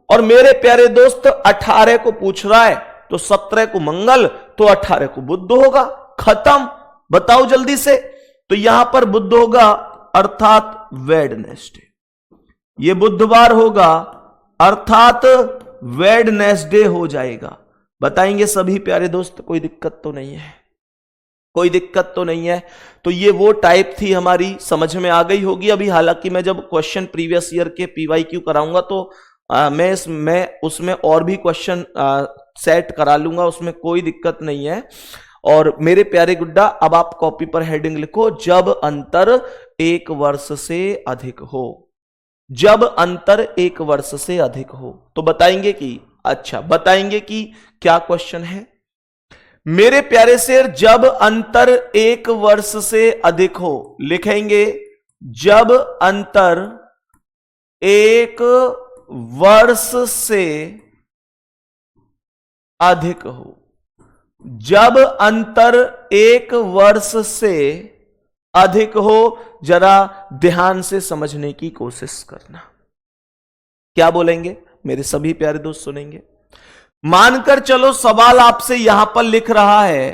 S1: और मेरे प्यारे दोस्त 18 को पूछ रहा है तो 17 को मंगल तो 18 को बुध होगा। खत्म। बताओ जल्दी से। तो यहां पर बुध होगा अर्थात वेडनेसडे, ये बुधवार होगा अर्थात वेडनेसडे हो जाएगा। बताएंगे सभी प्यारे दोस्त, कोई दिक्कत तो नहीं है? कोई दिक्कत तो नहीं है? तो ये वो टाइप थी हमारी, समझ में आ गई होगी अभी। हालांकि मैं जब क्वेश्चन प्रीवियस ईयर के पीवाईक्यू कराऊंगा तो मैं उसमें और भी क्वेश्चन सेट करा लूंगा, उसमें कोई दिक्कत नहीं है। और मेरे प्यारे गुड्डा, अब आप कॉपी पर हेडिंग लिखो, जब अंतर 1 वर्ष से अधिक हो। जब अंतर 1 वर्ष से अधिक हो। तो बताएंगे कि, अच्छा बताएंगे कि क्या क्वेश्चन है मेरे प्यारे शेर। जब अंतर 1 वर्ष से अधिक हो, लिखेंगे जब अंतर 1 वर्ष से अधिक हो। जब अंतर 1 वर्ष से अधिक हो, जरा ध्यान से समझने की कोशिश करना। क्या बोलेंगे मेरे सभी प्यारे दोस्त? सुनेंगे। मानकर चलो सवाल आपसे यहां पर लिख रहा है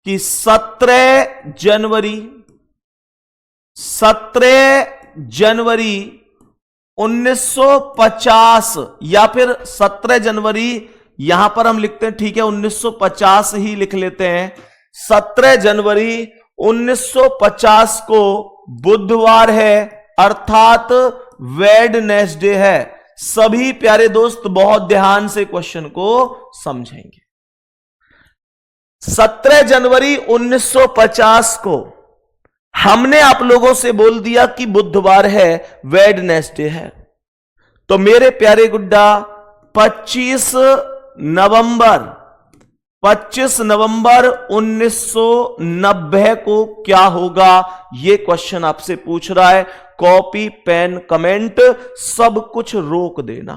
S1: कि 17 जनवरी 1950 या फिर 17 जनवरी, यहां पर हम लिखते हैं, ठीक है 1950 ही लिख लेते हैं। 17 जनवरी 1950 को बुधवार है अर्थात वेडनेसडे है। सभी प्यारे दोस्त बहुत ध्यान से क्वेश्चन को समझेंगे। 17 जनवरी 1950 को हमने आप लोगों से बोल दिया कि बुधवार है, वेडनेसडे है। तो मेरे प्यारे गुड्डा 25 नवंबर 1990 को क्या होगा, यह क्वेश्चन आपसे पूछ रहा है। कॉपी पेन कमेंट सब कुछ रोक देना।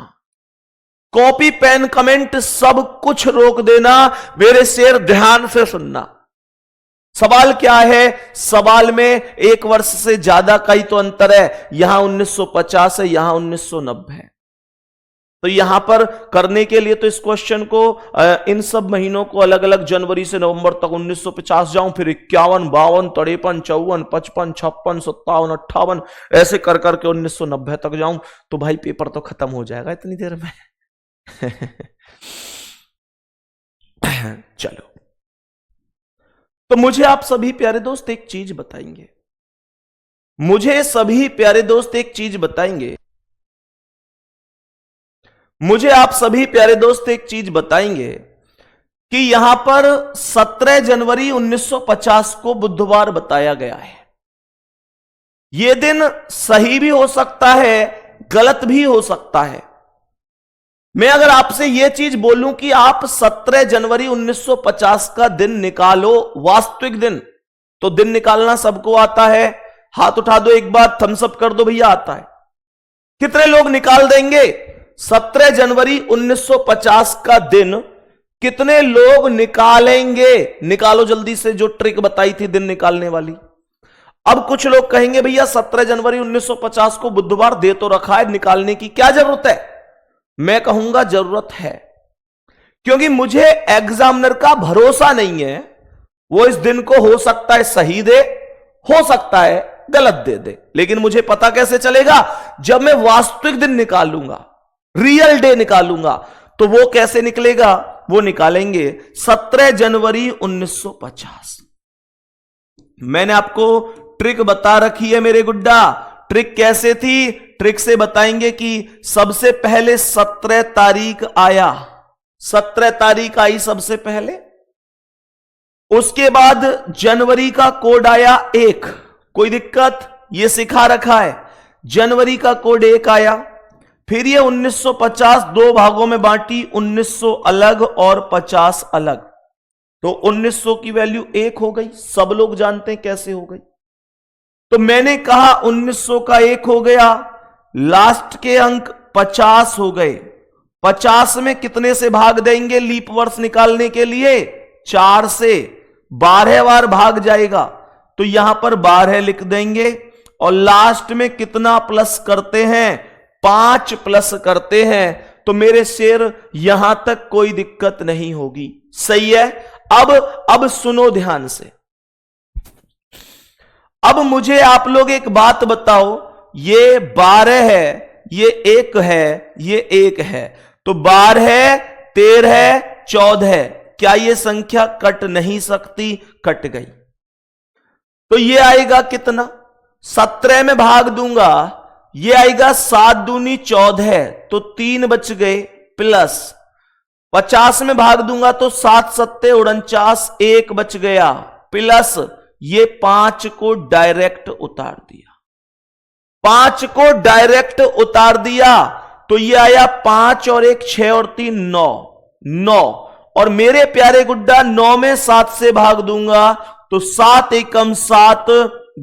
S1: कॉपी पेन कमेंट सब कुछ रोक देना मेरे शेर, ध्यान से सुनना। सवाल क्या है? सवाल में 1 वर्ष से ज्यादा का ही तो अंतर है। यहां 1950 है, यहां 1990 है। तो यहां पर करने के लिए तो इस क्वेश्चन को इन सब महीनों को अलग अलग, जनवरी से नवंबर तक 1950 जाऊं, फिर 51, 52, 53, 54, 55, 56, 57, 58 ऐसे कर करके 1990 तक जाऊं तो भाई पेपर तो खत्म हो जाएगा इतनी देर में। चलो, तो मुझे आप सभी प्यारे दोस्त एक चीज बताएंगे। मुझे सभी प्यारे दोस्त एक चीज बताएंगे। मुझे आप सभी प्यारे दोस्त एक चीज बताएंगे कि यहां पर 17 जनवरी 1950 को बुधवार बताया गया है। यह दिन सही भी हो सकता है, गलत भी हो सकता है। मैं अगर आपसे यह चीज बोलूं कि आप 17 जनवरी 1950 का दिन निकालो, वास्तविक दिन, तो दिन निकालना सबको आता है। हाथ उठा दो एक बार, थम्स अप कर दो भैया, आता है। कितने लोग निकाल देंगे 17 जनवरी 1950 का दिन? कितने लोग निकालेंगे? निकालो जल्दी से, जो ट्रिक बताई थी दिन निकालने वाली। अब कुछ लोग कहेंगे भैया 17 जनवरी 1950 को बुधवार दे तो रखा है, निकालने की क्या जरूरत है? मैं कहूंगा जरूरत है, क्योंकि मुझे एग्जामिनर का भरोसा नहीं है। वो इस दिन को हो सकता है सही दे, हो सकता है गलत दे दे, लेकिन मुझे पता कैसे चलेगा? जब मैं वास्तविक दिन निकालूंगा, रियल डे निकालूंगा, तो वो कैसे निकलेगा? वो निकालेंगे 17 जनवरी 1950। मैंने आपको ट्रिक बता रखी है मेरे गुड्डा। ट्रिक कैसे थी? ट्रिक से बताएंगे कि सबसे पहले 17 तारीख आया, 17 तारीख आई सबसे पहले। उसके बाद जनवरी का कोड आया 1, कोई दिक्कत? ये सिखा रखा है, जनवरी का कोड 1 आया। फिर ये 1950 दो भागों में बांटी, 1900 अलग और 50 अलग, तो 1900 की वैल्यू 1 हो गई। सब लोग जानते हैं कैसे हो गई। तो मैंने कहा 1900 का 1 हो गया, लास्ट के अंक 50 हो गए। 50 में कितने से भाग देंगे लीप वर्ष निकालने के लिए? 4 से। 12 बार भाग जाएगा, तो यहां पर 12 लिख देंगे। और लास्ट में कितना प्लस करते हैं? 5 प्लस करते हैं। तो मेरे शेर यहां तक कोई दिक्कत नहीं होगी। सही है। अब सुनो ध्यान से। अब मुझे आप लोग एक बात बताओ, ये 12 है, ये 1 है, ये 1 है, तो 12, 13, 14, क्या ये संख्या कट नहीं सकती? कट गई। तो ये आएगा कितना? 17 में भाग दूंगा, ये आएगा 7 दूनी 14, तो 3 बच गए, प्लस 50 में भाग दूंगा तो 7 सत्ते 49, 1 बच गया, प्लस ये 5 को डायरेक्ट उतार दिया। 5 को डायरेक्ट उतार दिया, तो ये आया 5 और 1 6 और 3 9, 9। और मेरे प्यारे गुड्डा 9 में 7 से भाग दूंगा तो 7 एकम 7,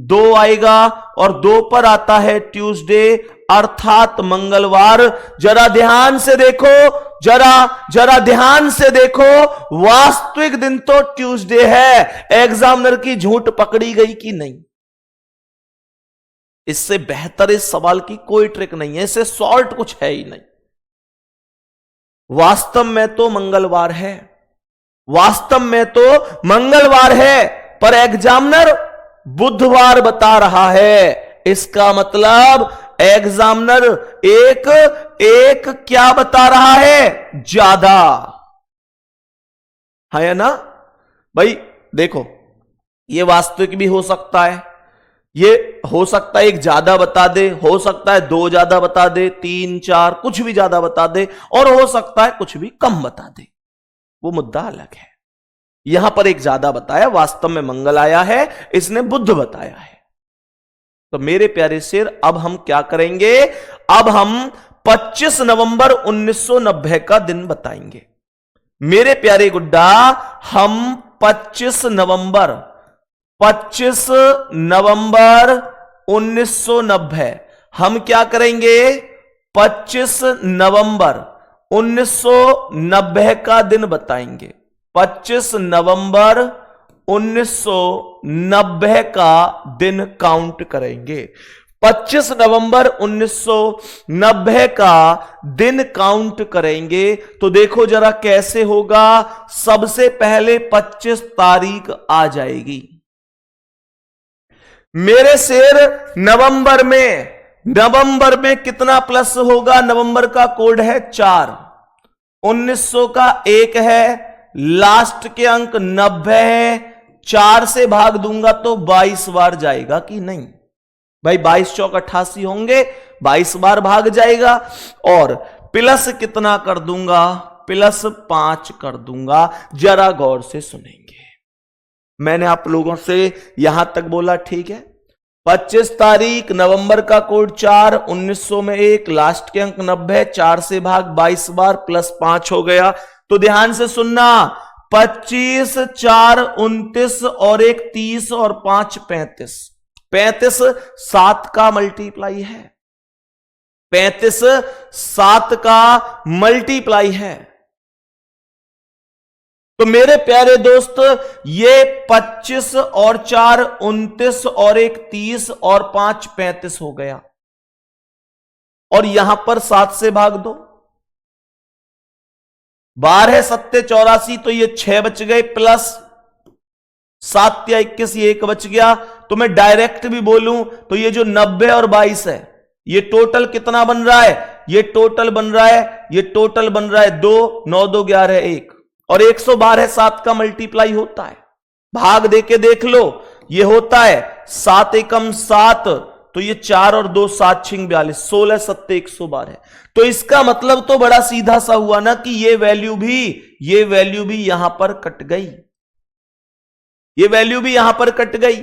S1: 2 आएगा, और 2 पर आता है ट्यूसडे अर्थात मंगलवार। जरा ध्यान से देखो, जरा ध्यान से देखो, वास्तविक दिन तो ट्यूसडे है। एग्जामिनर की झूठ पकड़ी गई कि नहीं? इससे बेहतर इस सवाल की कोई ट्रिक नहीं है, इससे सॉल्ट कुछ है ही नहीं। वास्तव में तो मंगलवार है, वास्तव में तो मंगलवार है, पर एग्जामिनर बुधवार बता रहा है। इसका मतलब एग्जामिनर एक क्या बता रहा है? ज्यादा है ना भाई? देखो, ये वास्तविक भी हो सकता है, ये हो सकता है 1 ज्यादा बता दे, हो सकता है 2 ज्यादा बता दे, 3 4 कुछ भी ज्यादा बता दे, और हो सकता है कुछ भी कम बता दे, वो मुद्दा अलग है। यहां पर 1 ज्यादा बताया, वास्तव में मंगल आया है, इसने बुध बताया है। तो मेरे प्यारे शेर, अब हम क्या करेंगे? अब हम 25 नवंबर 1990 का दिन बताएंगे। मेरे प्यारे गुड्डा, हम 25 नवंबर 1990 हम क्या करेंगे? 25 नवंबर 1990 का दिन बताएंगे। 25 नवंबर 1990 का दिन काउंट करेंगे। 25 नवंबर 1990 का दिन काउंट करेंगे। तो देखो जरा कैसे होगा। सबसे पहले 25 तारीख आ जाएगी। मेरे शेर, नवंबर में कितना प्लस होगा? नवंबर का कोड है 4, 1900 का 1 है, लास्ट के अंक 90 है, 4 से भाग दूंगा तो 22 बार जाएगा कि नहीं भाई? 22 चौक 88 होंगे, 22 बार भाग जाएगा। और प्लस कितना कर दूंगा? प्लस 5 कर दूंगा। जरा गौर से सुनेंगे। मैंने आप लोगों से यहां तक बोला, ठीक है? 25 तारीख, नवंबर का कोड 4, 1900 में 1, लास्ट के अंक 90, 4 से भाग 22 बार, प्लस 5 हो गया। तो ध्यान से सुनना, 25, 4 29 और 1 30 और 5 35। 35 7 का मल्टीप्लाई है, 35 7 का मल्टीप्लाई है। तो मेरे प्यारे दोस्त ये 25 और 4 29 और 1 30 और 5 35 हो गया, और यहां पर 7 से भाग दो, 12 7 84, तो ये 6 बच गए, प्लस 7 या 21 ये 1 बच गया। तो मैं डायरेक्ट भी बोलूं तो ये जो 90 और 22 है, ये टोटल कितना बन रहा है, ये टोटल बन रहा है, ये टोटल बन रहा है 2 9 2 11 1, और 112 7 का मल्टीप्लाई होता है। भाग देके देख लो, ये होता है 7 एकम 7, तो ये 4 और 2 7 छिंग 42, 16 7 112। तो इसका मतलब तो बड़ा सीधा सा हुआ ना कि ये वैल्यू भी यहां पर कट गई, ये वैल्यू भी यहां पर कट गई।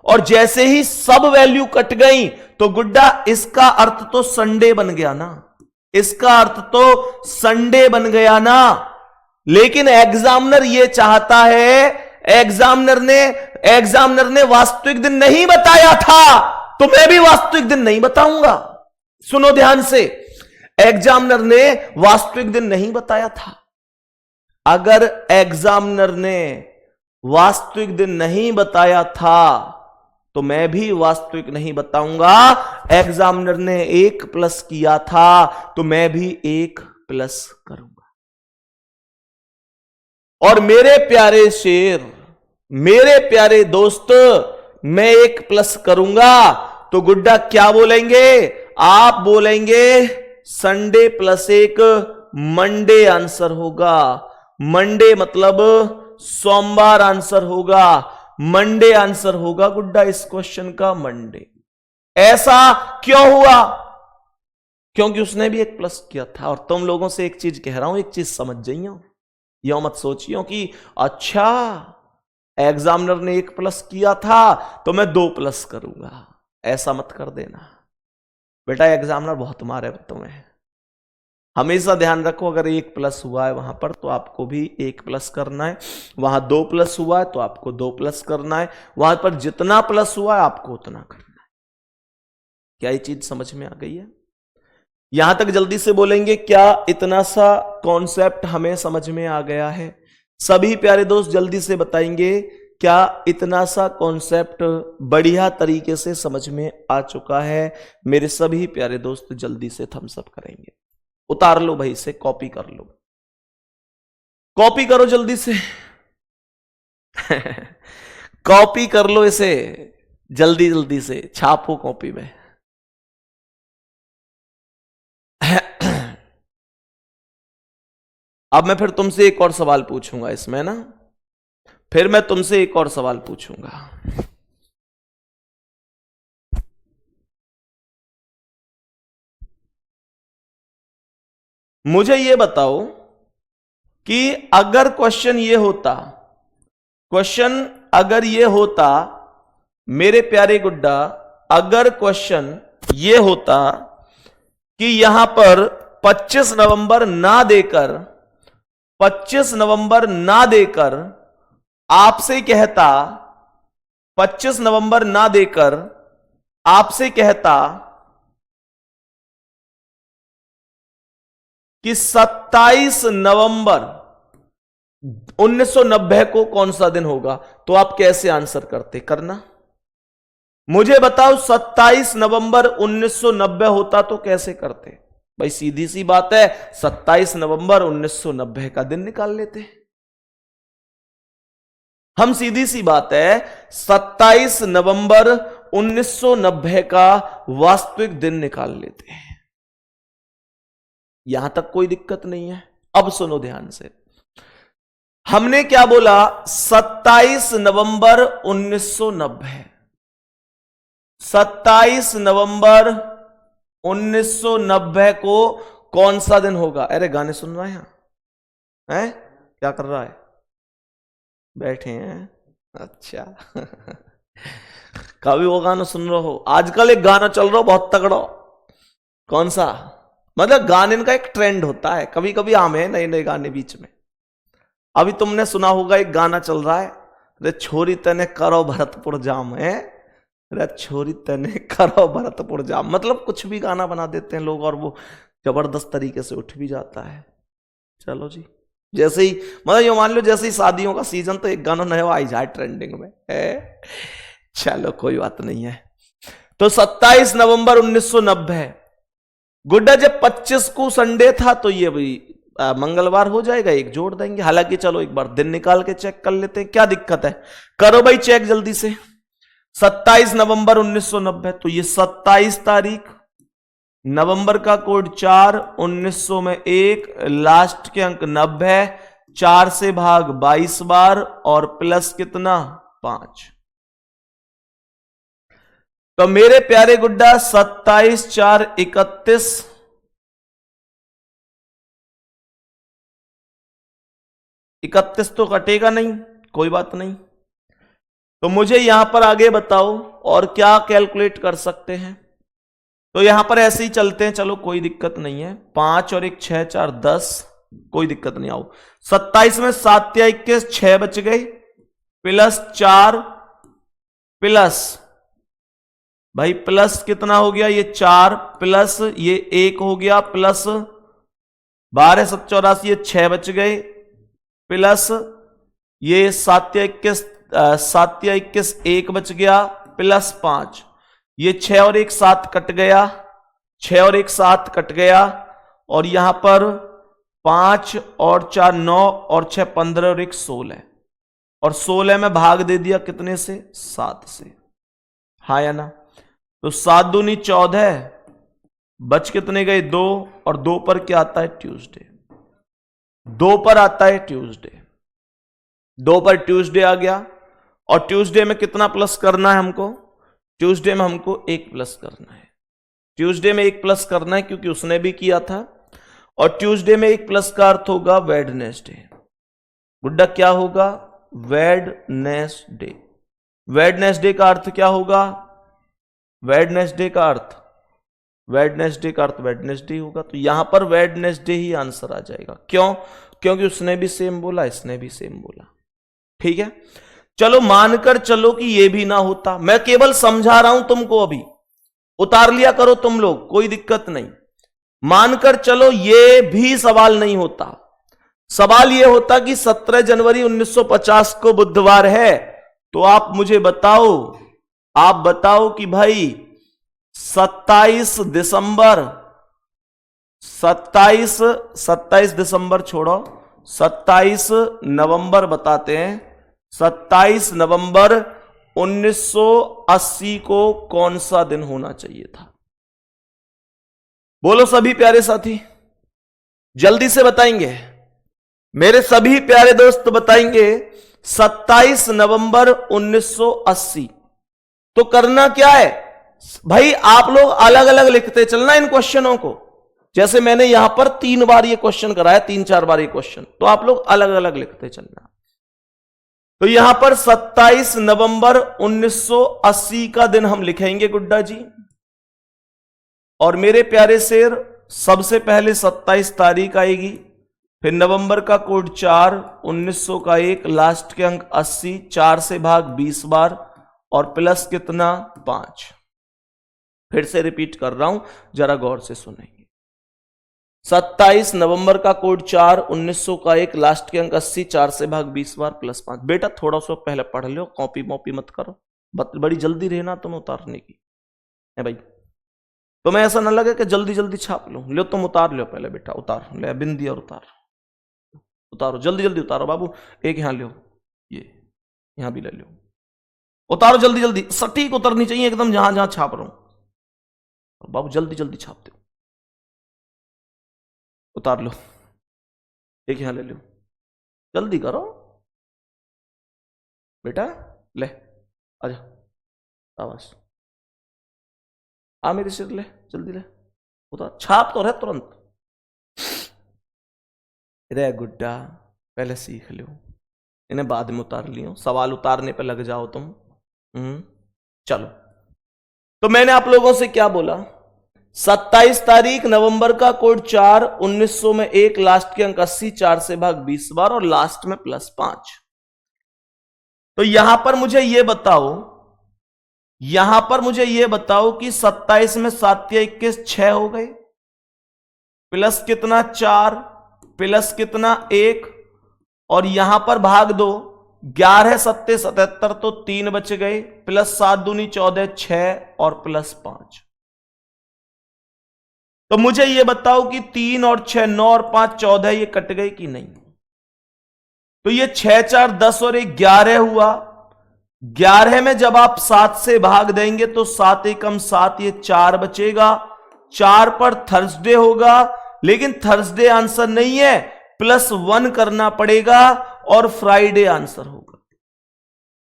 S1: और जैसे ही सब वैल्यू कट गई तो गुड्डा इसका अर्थ तो संडे बन गया ना, इसका अर्थ तो संडे बन गया ना। लेकिन एग्जामिनर ये चाहता है, एग्जामिनर ने वास्तविक दिन नहीं बताया था, तो मैं भी वास्तविक दिन नहीं बताऊंगा। सुनो ध्यान से, एग्जामिनर ने वास्तविक दिन नहीं बताया था। अगर एग्जामिनर ने वास्तविक दिन नहीं बताया था तो मैं भी वास्तविक नहीं बताऊंगा। एग्जामिनर ने 1 प्लस किया था तो मैं भी 1 प्लस करूंगा। और मेरे प्यारे शेर, मेरे प्यारे दोस्त, मैं 1 प्लस करूंगा तो गुड्डा क्या बोलेंगे, आप बोलेंगे संडे प्लस 1 मंडे आंसर होगा। मंडे मतलब सोमवार आंसर होगा, मंडे आंसर होगा गुड्डा इस क्वेश्चन का, मंडे। ऐसा क्यों हुआ? क्योंकि उसने भी 1 प्लस किया था। और तुम लोगों से एक चीज कह रहा हूं, एक चीज समझ जाइयो, यह मत सोचियो कि अच्छा एग्जामिनर ने 1 प्लस किया था तो मैं 2 प्लस करूंगा। ऐसा मत कर देना बेटा, एग्जामिनर बहुत मारे तुम्हें। हमेशा ध्यान रखो, अगर 1 प्लस हुआ है वहां पर तो आपको भी 1 प्लस करना है, वहां 2 प्लस हुआ है तो आपको 2 प्लस करना है, वहां पर जितना प्लस हुआ है आपको उतना करना है। क्या ये चीज समझ में आ गई है? यहां तक जल्दी से बोलेंगे, क्या इतना सा कॉन्सेप्ट हमें समझ में आ गया है? सभी प्यारे दोस्त जल्दी से बताएंगे, क्या इतना सा कॉन्सेप्ट बढ़िया तरीके से समझ में आ चुका है? मेरे सभी प्यारे दोस्त जल्दी से थम्स अप करेंगे। उतार लो भाई, इसे कॉपी कर लो, कॉपी करो जल्दी से कॉपी कर लो इसे, जल्दी जल्दी से छापो कॉपी में। अब मैं फिर तुमसे एक और सवाल पूछूंगा इसमें ना, फिर मैं तुमसे एक और सवाल पूछूंगा। मुझे यह बताओ कि अगर क्वेश्चन ये होता, क्वेश्चन अगर ये होता मेरे प्यारे गुड्डा, अगर क्वेश्चन ये होता कि यहां पर 25 नवंबर ना देकर, 25 नवंबर ना देकर आपसे कहता, 25 नवंबर ना देकर आपसे कहता कि 27 नवंबर 1990 को कौन सा दिन होगा, तो आप कैसे आंसर करते? करना मुझे बताओ, 27 नवंबर 1990 होता तो कैसे करते? भाई सीधी सी बात है, 27 नवंबर 1990 का दिन निकाल लेते। हम सीधी सी बात है 27 नवंबर 1990 का वास्तविक दिन निकाल लेते हैं, यहां तक कोई दिक्कत नहीं है। अब सुनो ध्यान से, हमने क्या बोला? 27 नवंबर 1990, 27 नवंबर 1990 को कौन सा दिन होगा? अरे गाने सुन रहा है यहां है? क्या कर रहा है? बैठे हैं, अच्छा कभी वो गाना सुन रहे हो? आजकल एक गाना चल रहा हो बहुत तगड़ा, कौन सा? मतलब गाने का एक ट्रेंड होता है, कभी कभी आम है नए नए गाने बीच में। अभी तुमने सुना होगा एक गाना चल रहा है, रे छोरी तने करो भरतपुर जाम, है अरे छोरी तने करो भरतपुर जा, मतलब कुछ भी गाना बना देते हैं लोग और वो जबरदस्त तरीके से उठ भी जाता है। चलो जी, जैसे ही मतलब ये मान लो जैसे ही शादियों का सीजन तो एक गाना नया आई जाए ट्रेंडिंग में चलो कोई बात नहीं है। तो 27 नवंबर 1990 गुड्डा, जब 25 को संडे था तो ये भी मंगलवार हो जाएगा, एक जोड़ देंगे। हालांकि चलो एक बार दिन निकाल के चेक कर लेते हैं, क्या दिक्कत है, करो भाई चेक जल्दी से। 27 नवंबर 1990, तो ये 27 तारीख, नवंबर का कोड 4, 1900 में 1, लास्ट के अंक 90, 4 से भाग 22 बार और प्लस कितना 5। तो मेरे प्यारे गुड्डा 27 4 31, 31 तो कटेगा नहीं, कोई बात नहीं। तो मुझे यहां पर आगे बताओ और क्या कैलकुलेट कर सकते हैं। तो यहां पर ऐसे ही चलते हैं, चलो कोई दिक्कत नहीं है। 5 और 1 6 4 10, कोई दिक्कत नहीं। आओ 27 में 7 या 21, 6 बच गए, प्लस 4 प्लस भाई प्लस कितना हो गया, ये 4 प्लस ये 1 हो गया, प्लस 12 7 84, ये 6 बच गए, प्लस ये 7 या 21 1 बच गया, प्लस 5, ये 6 और 1 7 कट गया, 6 और 1 7 कट गया, और यहां पर 5 और 4 9 और 6 15 और 1 16, और 16 में भाग दे दिया कितने से, 7 से, हाँ या ना। तो 7 दूनी 14, बच कितने गए 2, और 2 पर क्या आता है ट्यूसडे, 2 पर आता है ट्यूसडे, 2 पर ट्यूसडे आ गया। और ट्यूसडे में कितना प्लस करना है हमको, ट्यूसडे में हमको 1 प्लस करना है, ट्यूसडे में 1 प्लस करना है क्योंकि उसने भी किया था। और ट्यूसडे में 1 प्लस का अर्थ होगा वेडनेसडे। गुड्डा क्या होगा, वेडनेसडे। वेडनेसडे का अर्थ क्या होगा, वेडनेसडे का अर्थ वेडनेसडे होगा। तो यहां पर वेडनेसडे ही आंसर आ जाएगा। क्यों, क्योंकि उसने भी सेम बोला, इसने भी सेम बोला। ठीक है, चलो मानकर चलो कि यह भी ना होता, मैं केवल समझा रहा हूं तुमको, अभी उतार लिया करो तुम लोग, कोई दिक्कत नहीं। मानकर चलो ये भी सवाल नहीं होता, सवाल यह होता कि 17 जनवरी 1950 को बुधवार है, तो आप मुझे बताओ, आप बताओ कि भाई 27 दिसंबर छोड़ो, 27 नवंबर बताते हैं, 27 नवंबर 1980 को कौन सा दिन होना चाहिए था। बोलो सभी प्यारे साथी, जल्दी से बताएंगे, मेरे सभी प्यारे दोस्त बताएंगे। 27 नवंबर 1980। तो करना क्या है भाई, आप लोग अलग अलग लिखते चलना इन क्वेश्चनों को। जैसे मैंने यहां पर 3 बार ये क्वेश्चन कराया, 3-4 बार ये क्वेश्चन, तो आप लोग अलग अलग लिखते चलना। तो यहां पर 27 नवंबर 1980 का दिन हम लिखेंगे गुड्डा जी। और मेरे प्यारे शेर, सबसे पहले 27 तारीख आएगी, फिर नवंबर का कोड 4, 1900 का 1, लास्ट के अंक 80, 4 से भाग 20 बार और प्लस कितना 5। फिर से रिपीट कर रहा हूं, जरा गौर से सुनेंगे। 27 नवंबर का कोड 4, 1900 का 1, लास्ट के अंक 80, 4 से भाग 20 बार प्लस 5। बेटा थोड़ा सा पहले पढ़ लो, कॉपी मॉपी मत करो, बड़ी जल्दी रहना तुम उतारने की है भाई। तुम्हें ऐसा ना लगे कि जल्दी जल्दी छाप लो, तुम उतार लो पहले बेटा, उतार ले बिंदी और उतारो जल्दी जल्दी उतारो बाबू। एक यहां लो, ये यहां भी ले लो, उतारो जल्दी जल्दी, सटीक उतरनी चाहिए एकदम, जहां जहां छाप रहा हूं बाबू, जल्दी जल्दी छाप दो, उतार लो, एक यहां ले लो, जल्दी करो बेटा, ले आजा, आवाज आ मेरे सिर, ले जल्दी ले, उतार, छाप तो रहे तुरंत। रे गुड्डा पहले सीख लो, इन्हें बाद में उतार लियो, सवाल उतारने पे लग जाओ तुम। चलो, तो मैंने आप लोगों से क्या बोला, 27 तारीख, नवंबर का कोड 4, 1900 में 1, लास्ट के अंक 80, 4 से भाग 20 बार और लास्ट में प्लस 5। तो यहां पर मुझे यह बताओ यहां पर मुझे यह बताओ कि 27 में 7 या 21 6 हो गए, प्लस कितना 4, प्लस कितना 1, और यहां पर भाग दो, 11 7 77 तो 3 बच गए, प्लस 7 दूनी 14 6 और प्लस 5। तो मुझे यह बताओ कि 3 और 6 9 और 5 14, ये कट गए कि नहीं? तो ये 6 4 10 और 1 11 हुआ। 11 में जब आप 7 से भाग देंगे तो 7 एकम 7, ये 4 बचेगा। 4 पर थर्सडे होगा, लेकिन थर्सडे आंसर नहीं है, +1 करना पड़ेगा और फ्राइडे आंसर होगा।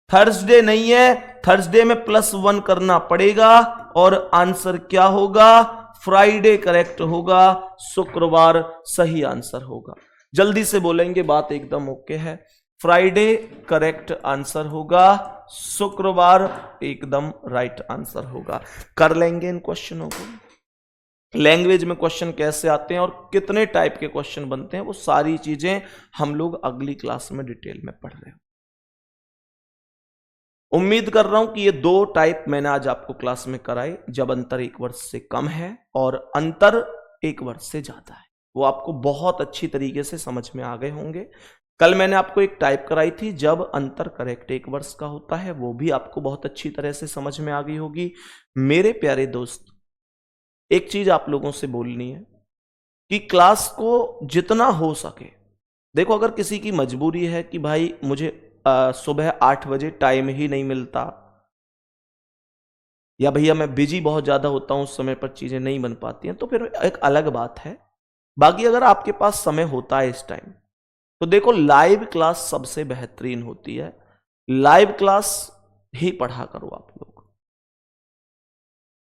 S1: थर्सडे नहीं है, थर्सडे में +1 करना पड़ेगा और आंसर क्या होगा? फ्राइडे करेक्ट होगा, शुक्रवार सही आंसर होगा। जल्दी से बोलेंगे, बात एकदम ओके है। फ्राइडे करेक्ट आंसर होगा, शुक्रवार एकदम राइट आंसर होगा। कर लेंगे इन क्वेश्चनों को। लैंग्वेज में क्वेश्चन कैसे आते हैं और कितने टाइप के क्वेश्चन बनते हैं, वो सारी चीजें हम लोग अगली क्लास में डिटेल में पढ़ रहे हैं। उम्मीद कर रहा हूं कि ये 2 टाइप मैंने आज आपको क्लास में कराए, जब अंतर 1 वर्ष से कम है और अंतर 1 वर्ष से ज्यादा है, वो आपको बहुत अच्छी तरीके से समझ में आ गए होंगे। कल मैंने आपको एक टाइप कराई थी जब अंतर करेक्ट 1 वर्ष का होता है, वो भी आपको बहुत अच्छी तरह से समझ में आ गई होगी। मेरे प्यारे दोस्त, एक चीज आप लोगों से बोलनी है कि क्लास को जितना हो सके, देखो अगर किसी की मजबूरी है कि भाई मुझे सुबह 8 बजे टाइम ही नहीं मिलता, या भैया मैं बिजी बहुत ज्यादा होता हूं, उस समय पर चीजें नहीं बन पाती हैं, तो फिर एक अलग बात है। बाकी अगर आपके पास समय होता है इस टाइम, तो देखो लाइव क्लास सबसे बेहतरीन होती है। लाइव क्लास ही पढ़ा करो आप लोग।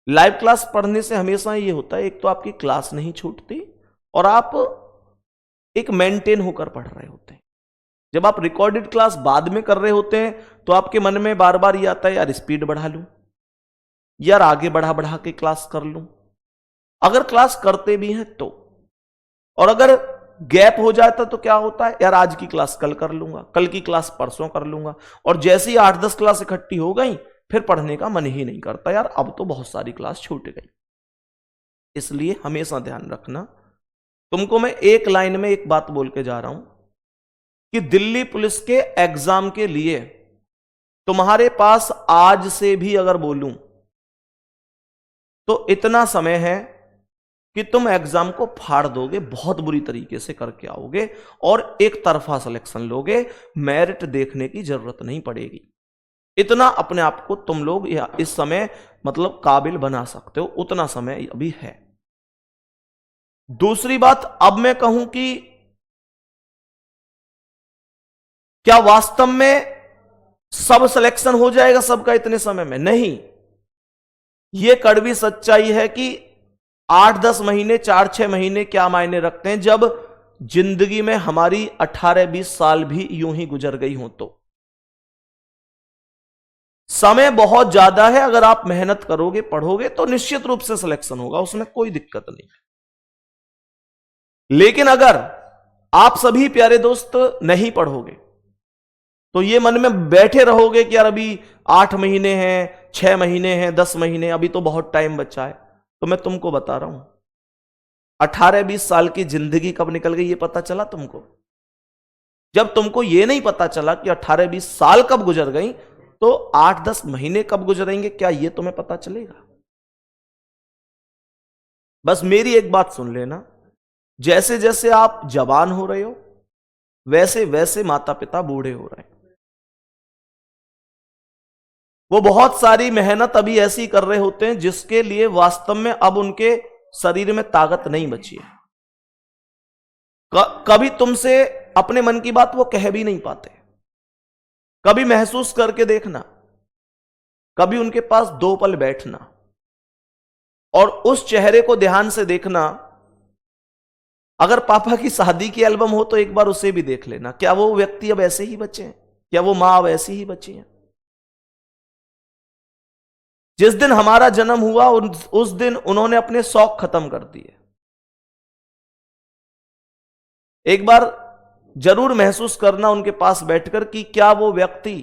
S1: लाइव क्लास पढ़ने से हमेशा ये होता है, एक तो आपकी क्लास नहीं छूटती और आप एक मेंटेन होकर पढ़ रहे होते हैं। जब आप रिकॉर्डेड क्लास बाद में कर रहे होते हैं तो आपके मन में बार बार ये आता है, यार स्पीड बढ़ा लूं, यार आगे बढ़ा बढ़ा के क्लास कर लूं, अगर क्लास करते भी हैं तो। और अगर गैप हो जाता तो क्या होता है, यार आज की क्लास कल कर लूंगा, कल की क्लास परसों कर लूंगा, और जैसे ही 8-10 क्लास इकट्ठी हो गई फिर पढ़ने का मन ही नहीं करता, यार अब तो बहुत सारी क्लास छूट गई। इसलिए हमेशा ध्यान रखना, तुमको मैं एक लाइन में एक बात बोल के जा रहा हूं कि दिल्ली पुलिस के एग्जाम के लिए तुम्हारे पास आज से भी अगर बोलूं तो इतना समय है कि तुम एग्जाम को फाड़ दोगे, बहुत बुरी तरीके से करके आओगे और एक तरफा सिलेक्शन लोगे, मेरिट देखने की जरूरत नहीं पड़ेगी। इतना अपने आप को तुम लोग इस समय मतलब काबिल बना सकते हो, उतना समय अभी है। दूसरी बात, अब मैं कहूं कि क्या वास्तव में सब सिलेक्शन हो जाएगा सबका इतने समय में? नहीं। यह कड़वी सच्चाई है कि 8-10 महीने 4-6 महीने क्या मायने रखते हैं, जब जिंदगी में हमारी 18-20 साल भी यूं ही गुजर गई हो। तो समय बहुत ज्यादा है, अगर आप मेहनत करोगे पढ़ोगे तो निश्चित रूप से सिलेक्शन होगा, उसमें कोई दिक्कत नहीं। लेकिन अगर आप सभी प्यारे दोस्त नहीं पढ़ोगे तो ये मन में बैठे रहोगे कि यार अभी 8 महीने हैं, 6 महीने हैं, 10 महीने, अभी तो बहुत टाइम बचा है, तो मैं तुमको बता रहा हूं 18-20 साल की जिंदगी कब निकल गई ये पता चला तुमको? जब तुमको ये नहीं पता चला कि 18-20 साल कब गुजर गई, तो 8-10 महीने कब गुजरेंगे क्या ये तुम्हें पता चलेगा? बस मेरी एक बात सुन लेना, जैसे जैसे आप जवान हो रहे हो वैसे वैसे माता पिता बूढ़े हो रहे हैं। वो बहुत सारी मेहनत अभी ऐसी कर रहे होते हैं जिसके लिए वास्तव में अब उनके शरीर में ताकत नहीं बची है। कभी तुमसे अपने मन की बात वो कह भी नहीं पाते। कभी महसूस करके देखना, कभी उनके पास 2 पल बैठना और उस चेहरे को ध्यान से देखना। अगर पापा की शादी की एल्बम हो तो एक बार उसे भी देख लेना, क्या वो व्यक्ति अब ऐसे ही बचे हैं? क्या वो मां अब ऐसी ही बची हैं? जिस दिन हमारा जन्म हुआ उस दिन उन्होंने अपने शौक खत्म कर दिए। एक बार जरूर महसूस करना उनके पास बैठकर कि क्या वो व्यक्ति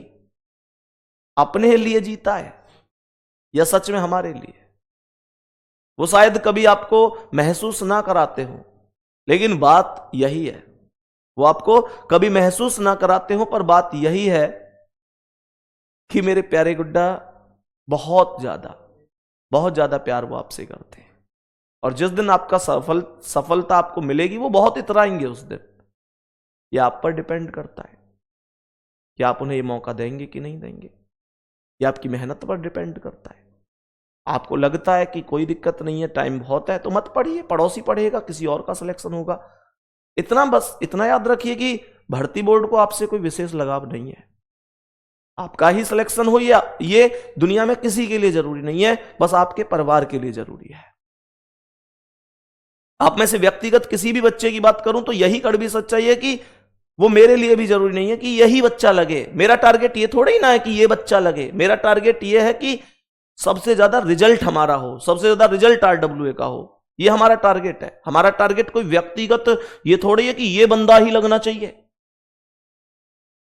S1: अपने लिए जीता है या सच में हमारे लिए? वो शायद कभी आपको महसूस ना कराते हो, लेकिन बात यही है। वो आपको कभी महसूस ना कराते हो, पर बात यही है कि मेरे प्यारे गुड्डा, बहुत ज्यादा प्यार वो आपसे करते हैं। और जिस दिन आपका सफलता आपको मिलेगी, वो बहुत इतराएंगे उस दिन। ये आप पर डिपेंड करता है कि आप उन्हें ये मौका देंगे कि नहीं देंगे। ये आपकी मेहनत पर डिपेंड करता है। आपको लगता है कि कोई दिक्कत नहीं है, टाइम बहुत है, तो मत पढ़िए, पड़ोसी पढ़ेगा, किसी और का सिलेक्शन होगा। बस इतना याद रखिए कि भर्ती बोर्ड को आपसे कोई विशेष लगाव नहीं है। आपका ही सिलेक्शन हो या ये दुनिया में किसी के लिए जरूरी नहीं है, बस आपके परिवार के लिए जरूरी है। आप में से व्यक्तिगत किसी भी बच्चे की बात करूं तो यही कड़वी सच्चाई है कि वो मेरे लिए भी जरूरी नहीं है कि यही बच्चा लगे। मेरा टारगेट ये थोड़ा ही ना है कि ये बच्चा लगे। मेरा टारगेट ये है कि सबसे ज्यादा रिजल्ट हमारा हो, सबसे ज्यादा रिजल्ट RWA का हो। ये हमारा टारगेट है। हमारा टारगेट कोई व्यक्तिगत ये थोड़ी है कि ये बंदा ही लगना चाहिए।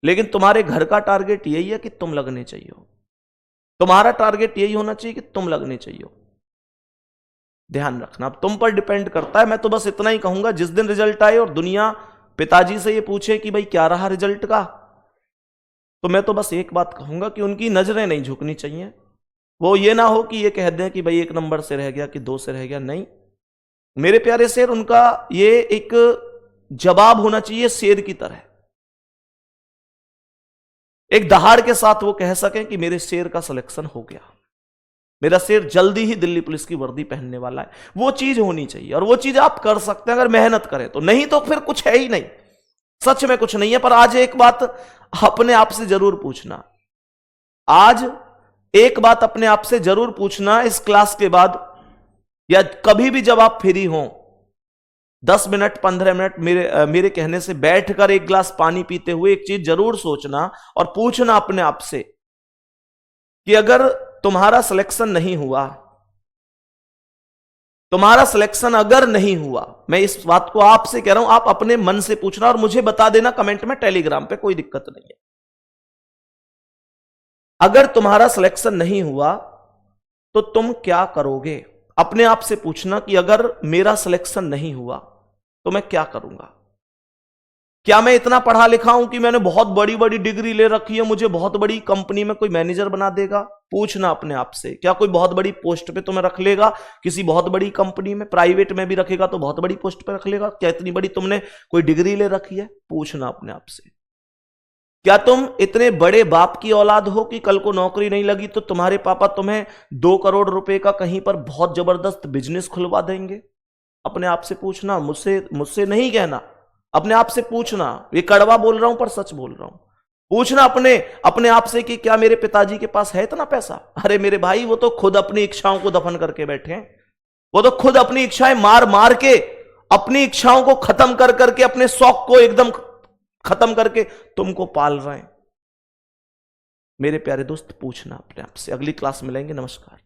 S1: लेकिन तुम्हारे घर का टारगेट यही है कि तुम लगने चाहिए। तुम्हारा टारगेट यही होना चाहिए कि तुम लगने चाहिए। ध्यान रखना, अब तुम पर डिपेंड करता है। मैं तो बस इतना ही कहूंगा, जिस दिन रिजल्ट आए और दुनिया पिताजी से ये पूछे कि भाई क्या रहा रिजल्ट का, तो मैं तो बस एक बात कहूंगा कि उनकी नजरें नहीं झुकनी चाहिए। वो ये ना हो कि ये कह दें कि भाई 1 नंबर से रह गया कि 2 से रह गया। नहीं, मेरे प्यारे शेर, उनका ये एक जवाब होना चाहिए शेर की तरह। एक दहाड़ के साथ वो कह सकें कि मेरे शेर का सिलेक्शन हो गया, मेरा शेर जल्दी ही दिल्ली पुलिस की वर्दी पहनने वाला है। वो चीज होनी चाहिए, और वो चीज आप कर सकते हैं अगर मेहनत करें तो। नहीं तो फिर कुछ है ही नहीं, सच में कुछ नहीं है। पर आज एक बात अपने आप से जरूर पूछना, आज एक बात अपने आप से जरूर पूछना इस क्लास के बाद, या कभी भी जब आप फ्री हो, 10 मिनट 15 मिनट मेरे कहने से बैठकर एक गिलास पानी पीते हुए एक चीज जरूर सोचना और पूछना अपने आप से कि अगर तुम्हारा सिलेक्शन नहीं हुआ, तुम्हारा सिलेक्शन अगर नहीं हुआ, मैं इस बात को आपसे कह रहा हूं, आप अपने मन से पूछना और मुझे बता देना कमेंट में, टेलीग्राम पे, कोई दिक्कत नहीं है। अगर तुम्हारा सिलेक्शन नहीं हुआ तो तुम क्या करोगे? अपने आप से पूछना कि अगर मेरा सिलेक्शन नहीं हुआ तो मैं क्या करूंगा। क्या मैं इतना पढ़ा लिखा हूं कि मैंने बहुत बड़ी बड़ी डिग्री ले रखी है, मुझे बहुत बड़ी कंपनी में कोई मैनेजर बना देगा? पूछना अपने आप से। क्या कोई बहुत बड़ी पोस्ट पे तुम्हें रख लेगा किसी बहुत बड़ी कंपनी में? प्राइवेट में भी रखेगा तो बहुत बड़ी पोस्ट पे रख लेगा। क्या इतनी बड़ी तुमने कोई डिग्री ले रखी है? पूछना अपने आप से। क्या तुम इतने बड़े बाप की औलाद हो कि कल को नौकरी नहीं लगी तो तुम्हारे पापा तुम्हें 2 करोड़ रुपए का कहीं पर बहुत जबरदस्त बिजनेस खुलवा देंगे? अपने आप से पूछना, मुझसे नहीं कहना, अपने आप से पूछना। ये कड़वा बोल रहा हूं पर सच बोल रहा हूं। पूछना अपने आप से कि क्या मेरे पिताजी के पास है इतना पैसा? अरे मेरे भाई, वो तो खुद अपनी इच्छाओं को दफन करके बैठे हैं। वो तो खुद अपनी इच्छाएं मार मार के, अपनी इच्छाओं को खत्म कर करके, अपने शौक को एकदम खत्म करके तुमको पाल रहे हैं। मेरे प्यारे दोस्त, पूछना अपने आप से। अगली क्लास मिलेंगे। नमस्कार।